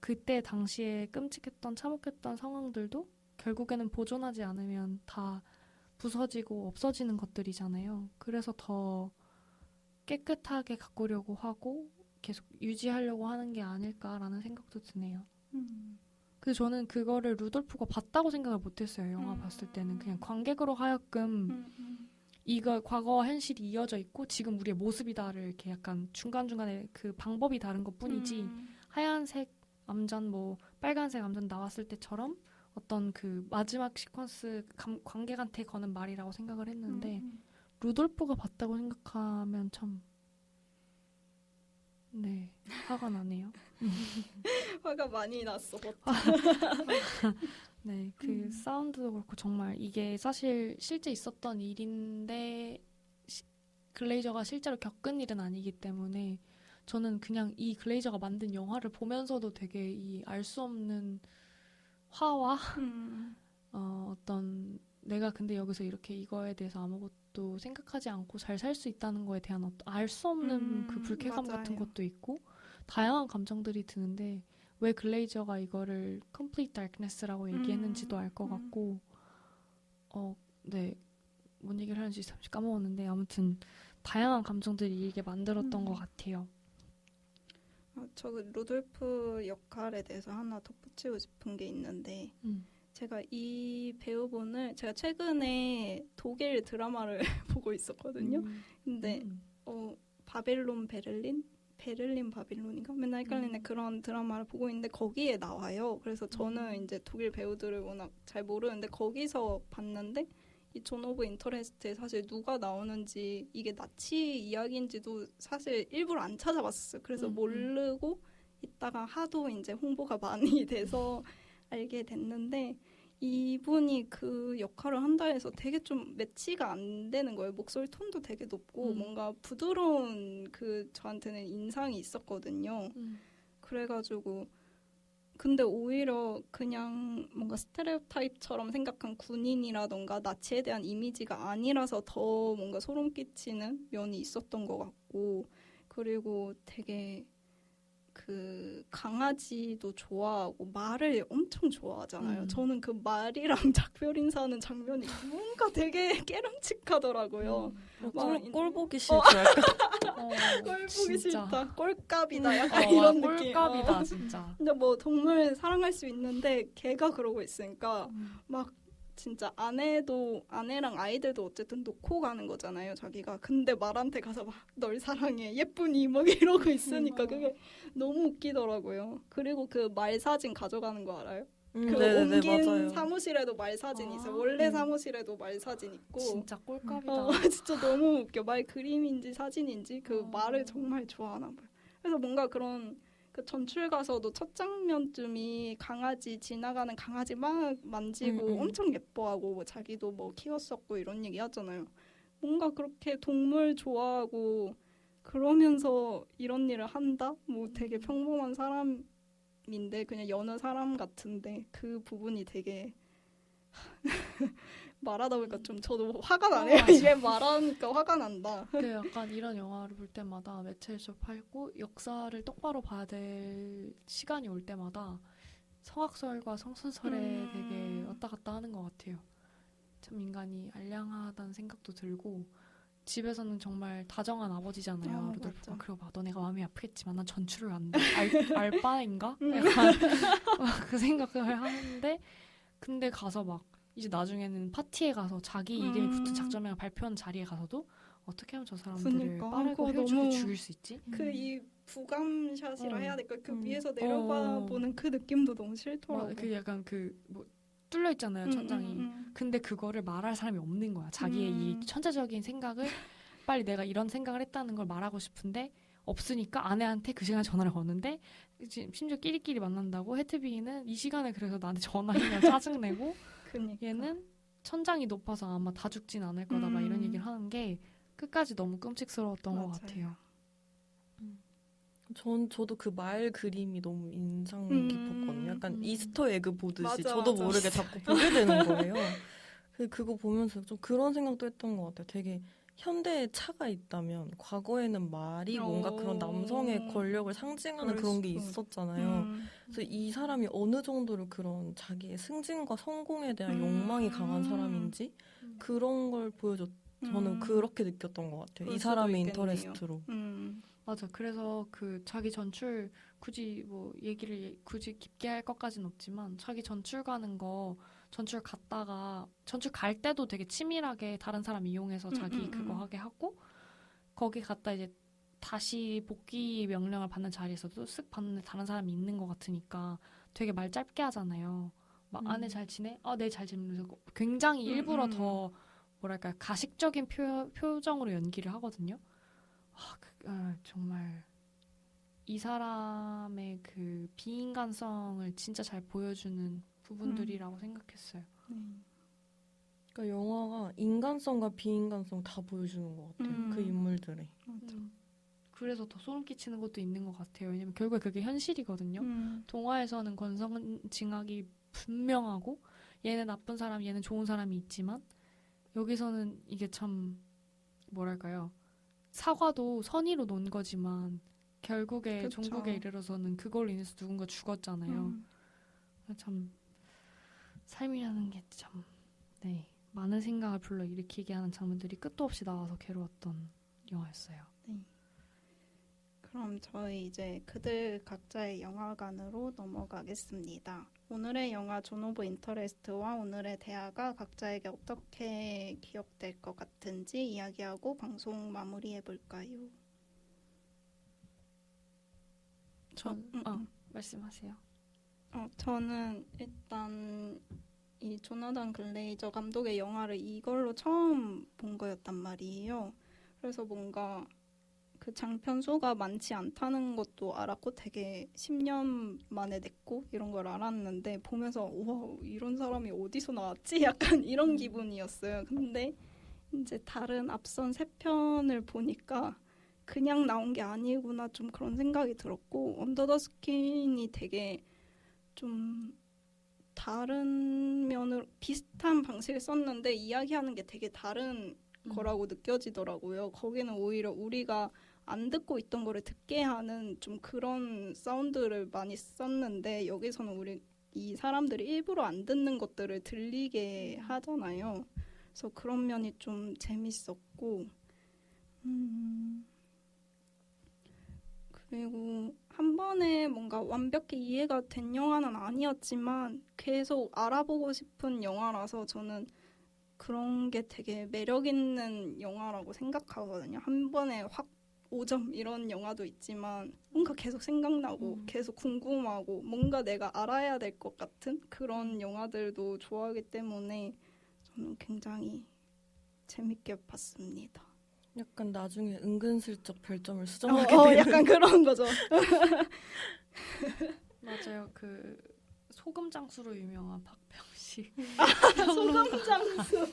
그때 당시에 끔찍했던 참혹했던 상황들도 결국에는 보존하지 않으면 다 부서지고 없어지는 것들이잖아요. 그래서 더 깨끗하게 가꾸려고 하고 계속 유지하려고 하는 게 아닐까라는 생각도 드네요. 근데 저는 그거를 루돌프가 봤다고 생각을 못했어요. 영화 봤을 때는 그냥 관객으로 하여금 이거 과거와 현실이 이어져 있고 지금 우리의 모습이다를 이렇게 약간 중간중간에 그 방법이 다른 것뿐이지 하얀색 암전 뭐 빨간색 암전 나왔을 때처럼 어떤 그 마지막 시퀀스 관객한테 거는 말이라고 생각을 했는데 루돌프가 봤다고 생각하면 참 네, 화가 나네요. 화가 많이 났어. 네, 그 사운드도 그렇고 정말 이게 사실 실제 있었던 일인데 글레이저가 실제로 겪은 일은 아니기 때문에 저는 그냥 이 글레이저가 만든 영화를 보면서도 되게 이 알 수 없는 화와 어떤 내가 근데 여기서 이렇게 이거에 대해서 아무것도 생각하지 않고 잘 살 수 있다는 거에 대한 알 수 없는 그 불쾌감 맞아요. 같은 것도 있고 다양한 감정들이 드는데 왜 글레이저가 이거를 complete darkness라고 얘기했는지도 알 것 같고 네, 뭔 얘기를 하는지 잠시 까먹었는데 아무튼 다양한 감정들이 이게 만들었던 것 같아요. 저도 루돌프 역할에 대해서 하나 덧붙이고 싶은 게 있는데 제가 이 배우분을 제가 최근에 독일 드라마를 보고 있었거든요. 근데 바벨론 베를린 바빌론인가? 맨날 헷갈리는 그런 드라마를 보고 있는데 거기에 나와요. 그래서 저는 이제 독일 배우들을 워낙 잘 모르는데 거기서 봤는데 이 존 오브 인터레스트에 사실 누가 나오는지 이게 나치 이야기인지도 사실 일부러 안 찾아봤었어요. 그래서 모르고 있다가 하도 이제 홍보가 많이 돼서 알게 됐는데 이분이 그 역할을 한다 해서 되게 좀 매치가 안 되는 거예요. 목소리 톤도 되게 높고 뭔가 부드러운 그 저한테는 인상이 있었거든요. 그래가지고 근데 오히려 그냥 뭔가 스테레오타입처럼 생각한 군인이라던가 나치에 대한 이미지가 아니라서 더 뭔가 소름 끼치는 면이 있었던 것 같고 그리고 되게 그 강아지도 좋아하고 말을 엄청 좋아하잖아요. 저는 그 말이랑 작별 인사하는 장면이 뭔가 되게 깨름칙하더라고요. 꼴 보기 싫죠. 약간. 꼴 보기 진짜. 싫다. 꼴값이다. 약간 이런 느낌. 꼴값이다 진짜. 근데 뭐 동물 사랑할 수 있는데 걔가 그러고 있으니까 막 진짜 아내랑 아이들도 어쨌든 놓고 가는 거잖아요, 자기가. 근데 말한테 가서 막 널 사랑해, 예쁜이 막 이러고 있으니까 그게 너무 웃기더라고요. 그리고 그 말 사진 가져가는 거 알아요? 그 네네네, 옮긴 맞아요. 사무실에도 말 사진이 있어요. 원래 사무실에도 말 사진 있고. 진짜 꼴값이다. 진짜 너무 웃겨. 말 그림인지 사진인지 그 말을 정말 좋아하나 봐요. 그래서 뭔가 그런 그 전출 가서도 첫 장면쯤이 강아지 지나가는 강아지 막 만지고 엄청 예뻐하고 뭐 자기도 뭐 키웠었고 이런 얘기 하잖아요. 뭔가 그렇게 동물 좋아하고 그러면서 이런 일을 한다? 뭐 되게 평범한 사람인데 그냥 여느 사람 같은데 그 부분이 되게 말하다 보니까 좀 저도 화가 나네요. 이게 말하니까 화가 난다. 그 약간 이런 영화를 볼 때마다 매체를 접하고 역사를 똑바로 봐야 될 시간이 올 때마다 성악설과 성선설에 되게 왔다 갔다 하는 것 같아요. 참 인간이 알량하다는 생각도 들고 집에서는 정말 다정한 아버지잖아요. 루돌프가. 그리고 막 너네가 마음이 아프겠지만 난 전출을 안 돼. 알바인가? 약간 그 생각을 하는데 근데 가서 막 이제 나중에는 파티에 가서 자기 이름이 붙은 작전명을 발표하는 자리에 가서도 어떻게 하면 저 사람들을 그러니까. 빠르고 효율적으로 죽일 수 있지? 그 이 부감샷이라 해야 될까? 그 위에서 내려가 보는 그 느낌도 너무 싫더라고요. 그 약간 그 뭐 뚫려 있잖아요, 천장이. 근데 그거를 말할 사람이 없는 거야. 자기의 이 천재적인 생각을 빨리 내가 이런 생각을 했다는 걸 말하고 싶은데 없으니까 아내한테 그 시간에 전화를 거는데 심지어 끼리끼리 만난다고 해트비는 이 시간에 그래서 나한테 전화하면 짜증내고 그러니까. 얘는 천장이 높아서 아마 다 죽진 않을 거다 막 이런 얘기를 하는 게 끝까지 너무 끔찍스러웠던 것 맞아요. 같아요. 저도 그 말 그림이 너무 인상 깊었거든요. 약간 음. 이스터 에그 보듯이 맞아, 저도 맞아. 모르게 자꾸 보게 되는 거예요. 그거 보면서 좀 그런 생각도 했던 것 같아요. 되게 현대에 차가 있다면 과거에는 말이 뭔가 그런 남성의 권력을 상징하는 그럴 그런 게 수도. 있었잖아요. 그래서 이 사람이 어느 정도로 그런 자기의 승진과 성공에 대한 음. 욕망이 강한 사람인지 그런 걸 저는 그렇게 느꼈던 것 같아요. 그럴 이 수도 사람의 있겠네요. 인터레스트로. 맞아. 그래서 그 자기 전출 굳이 뭐 얘기를 굳이 깊게 할 것까지는 없지만 자기 전출 가는 거 전출 갔다가 전출 갈 때도 되게 치밀하게 다른 사람 이용해서 자기 그거 하게 하고 거기 갔다 이제 다시 복귀 명령을 받는 자리에서도 쓱 봤는데 다른 사람이 있는 것 같으니까 되게 말 짧게 하잖아요. 막 아내 잘 지내? 네, 잘 지내면서 굉장히 일부러 더 뭐랄까 가식적인 표정으로 연기를 하거든요. 정말 이 사람의 그 비인간성을 진짜 잘 보여주는 부분들이라고 생각했어요. 그러니까 영화가 인간성과 비인간성 다 보여주는 것 같아요. 그 인물들의. 그래서 더 소름 끼치는 것도 있는 것 같아요. 왜냐면 결국에 그게 현실이거든요. 동화에서는 권선징악이 분명하고 얘는 나쁜 사람, 얘는 좋은 사람이 있지만 여기서는 이게 참 뭐랄까요. 사과도 선의로 놓은 거지만 결국에 그쵸. 종국에 이르러서는 그걸로 인해서 누군가 죽었잖아요. 참 삶이라는 게 참 많은 생각을 불러일으키게 하는 장면들이 끝도 없이 나와서 괴로웠던 영화였어요. 네. 그럼 저희 이제 그들 각자의 영화관으로 넘어가겠습니다. 오늘의 영화 존 오브 인터레스트와 오늘의 대화가 각자에게 어떻게 기억될 것 같은지 이야기하고 방송 마무리해볼까요? 말씀하세요. 저는 일단 이 조나단 글레이저 감독의 영화를 이걸로 처음 본 거였단 말이에요. 그래서 뭔가 그 장편 수가 많지 않다는 것도 알았고 되게 10년 만에 냈고 이런 걸 알았는데 보면서 와 이런 사람이 어디서 나왔지? 약간 이런 기분이었어요. 근데 이제 다른 앞선 3편을 보니까 그냥 나온 게 아니구나 좀 그런 생각이 들었고 언더 더 스킨이 되게 좀 다른 면으로 비슷한 방식을 썼는데 이야기하는 게 되게 다른 거라고 느껴지더라고요. 거기는 오히려 우리가 안 듣고 있던 거를 듣게 하는 좀 그런 사운드를 많이 썼는데 여기서는 이 사람들이 일부러 안 듣는 것들을 들리게 하잖아요. 그래서 그런 면이 좀 재밌었고 그리고 한 번에 뭔가 완벽히 이해가 된 영화는 아니었지만 계속 알아보고 싶은 영화라서 저는 그런 게 되게 매력 있는 영화라고 생각하거든요. 한 번에 확 5점 이런 영화도 있지만 뭔가 계속 생각나고 계속 궁금하고 뭔가 내가 알아야 될 것 같은 그런 영화들도 좋아하기 때문에 저는 굉장히 재밌게 봤습니다. 약간 나중에 은근슬쩍 별점을 수정하게 되는 약간 그런 거죠. 맞아요. 그 소금 장수로 유명한 박병식 소금 장수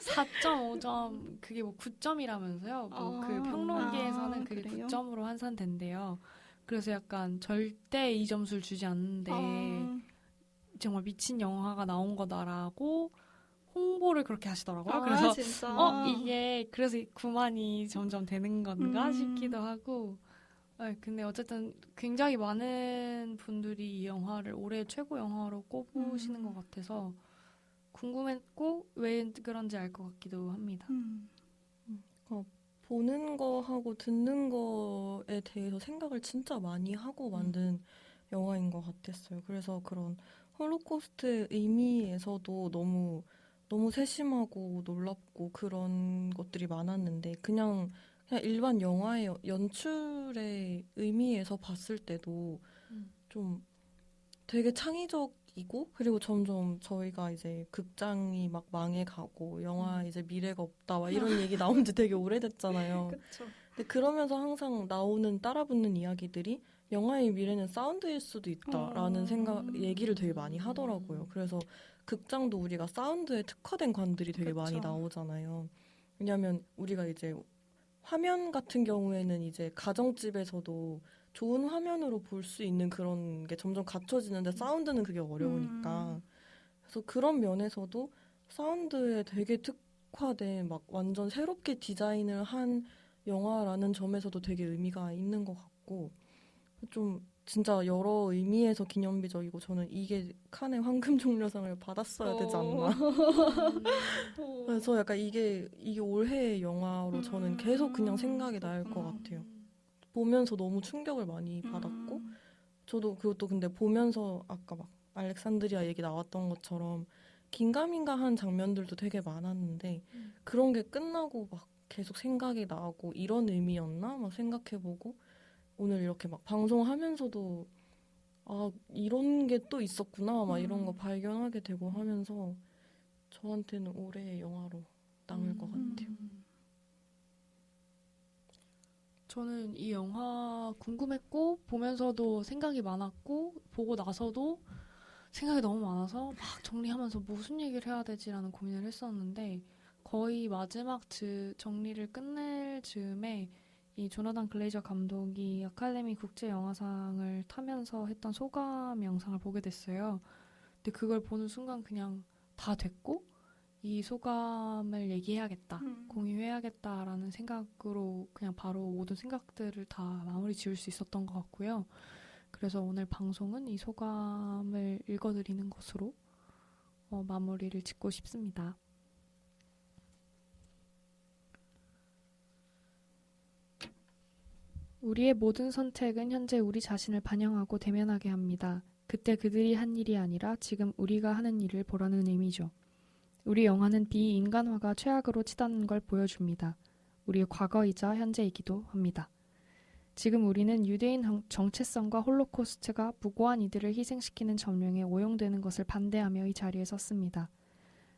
4.5점 그게 뭐 9점이라면서요. 그 평론계에서는 그게 그래요? 9점으로 환산된대요. 그래서 약간 절대 이 점수를 주지 않는데 정말 미친 영화가 나온 거다라고 홍보를 그렇게 하시더라고요. 그래서 진짜? 이게 그래서 9만이 점점 되는 건가 싶기도 하고. 근데 어쨌든 굉장히 많은 분들이 이 영화를 올해 최고 영화로 꼽으시는 것 같아서 궁금했고 왜 그런지 알 것 같기도 합니다. 보는 거하고 듣는 거에 대해서 생각을 진짜 많이 하고 만든 영화인 것 같았어요. 그래서 그런 홀로코스트의 의미에서도 너무 세심하고 놀랍고 그런 것들이 많았는데 그냥 일반 영화의 연출의 의미에서 봤을 때도 좀 되게 창의적이고 그리고 점점 저희가 이제 극장이 막 망해가고 영화 이제 미래가 없다 와 이런 얘기 나온 지 되게 오래됐잖아요. 그쵸. 근데 그러면서 항상 나오는 따라붙는 이야기들이 영화의 미래는 사운드일 수도 있다라는 얘기를 되게 많이 하더라고요. 그래서 극장도 우리가 사운드에 특화된 관들이 되게 많이 나오잖아요. 왜냐하면 우리가 이제 화면 같은 경우에는 이제 가정집에서도 좋은 화면으로 볼 수 있는 그런 게 점점 갖춰지는데 사운드는 그게 어려우니까. 그래서 그런 면에서도 사운드에 되게 특화된 막 완전 새롭게 디자인을 한 영화라는 점에서도 되게 의미가 있는 것 같고 좀 진짜 여러 의미에서 기념비적이고 저는 이게 칸의 황금종려상을 받았어야 되지 않나. 그래서 약간 이게 올해의 영화로 저는 계속 그냥 생각이 날 것 같아요. 보면서 너무 충격을 많이 받았고 저도 그것도 근데 보면서 아까 막 알렉산드리아 얘기 나왔던 것처럼 긴가민가한 장면들도 되게 많았는데 그런 게 끝나고 막 계속 생각이 나고 이런 의미였나 막 생각해보고 오늘 이렇게 막 방송하면서도 아 이런 게 또 있었구나 막 이런 거 발견하게 되고 하면서 저한테는 올해의 영화로 남을 것 같아요. 저는 이 영화 궁금했고 보면서도 생각이 많았고 보고 나서도 생각이 너무 많아서 막 정리하면서 무슨 얘기를 해야 되지라는 고민을 했었는데 거의 마지막 정리를 끝낼 즈음에 이 조나단 글레이저 감독이 아카데미 국제영화상을 타면서 했던 소감 영상을 보게 됐어요. 근데 그걸 보는 순간 그냥 다 됐고 이 소감을 얘기해야겠다, 공유해야겠다라는 생각으로 그냥 바로 모든 생각들을 다 마무리 지을 수 있었던 것 같고요. 그래서 오늘 방송은 이 소감을 읽어드리는 것으로 마무리를 짓고 싶습니다. 우리의 모든 선택은 현재 우리 자신을 반영하고 대면하게 합니다. 그때 그들이 한 일이 아니라 지금 우리가 하는 일을 보라는 의미죠. 우리 영화는 비인간화가 최악으로 치닫는 걸 보여줍니다. 우리의 과거이자 현재이기도 합니다. 지금 우리는 유대인 정체성과 홀로코스트가 무고한 이들을 희생시키는 점령에 오용되는 것을 반대하며 이 자리에 섰습니다.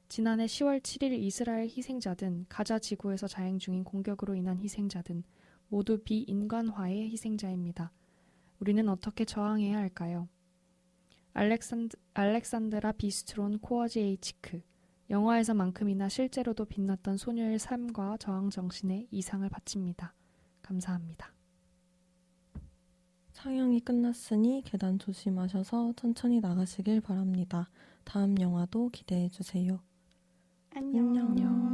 지난해 10월 7일 이스라엘 희생자든 가자 지구에서 자행 중인 공격으로 인한 희생자든 모두 비인간화의 희생자입니다. 우리는 어떻게 저항해야 할까요? 알렉산드라 비스트론 코어지에이치크 영화에서만큼이나 실제로도 빛났던 소녀의 삶과 저항 정신에 이 상을 바칩니다. 감사합니다. 상영이 끝났으니 계단 조심하셔서 천천히 나가시길 바랍니다. 다음 영화도 기대해주세요. 안녕.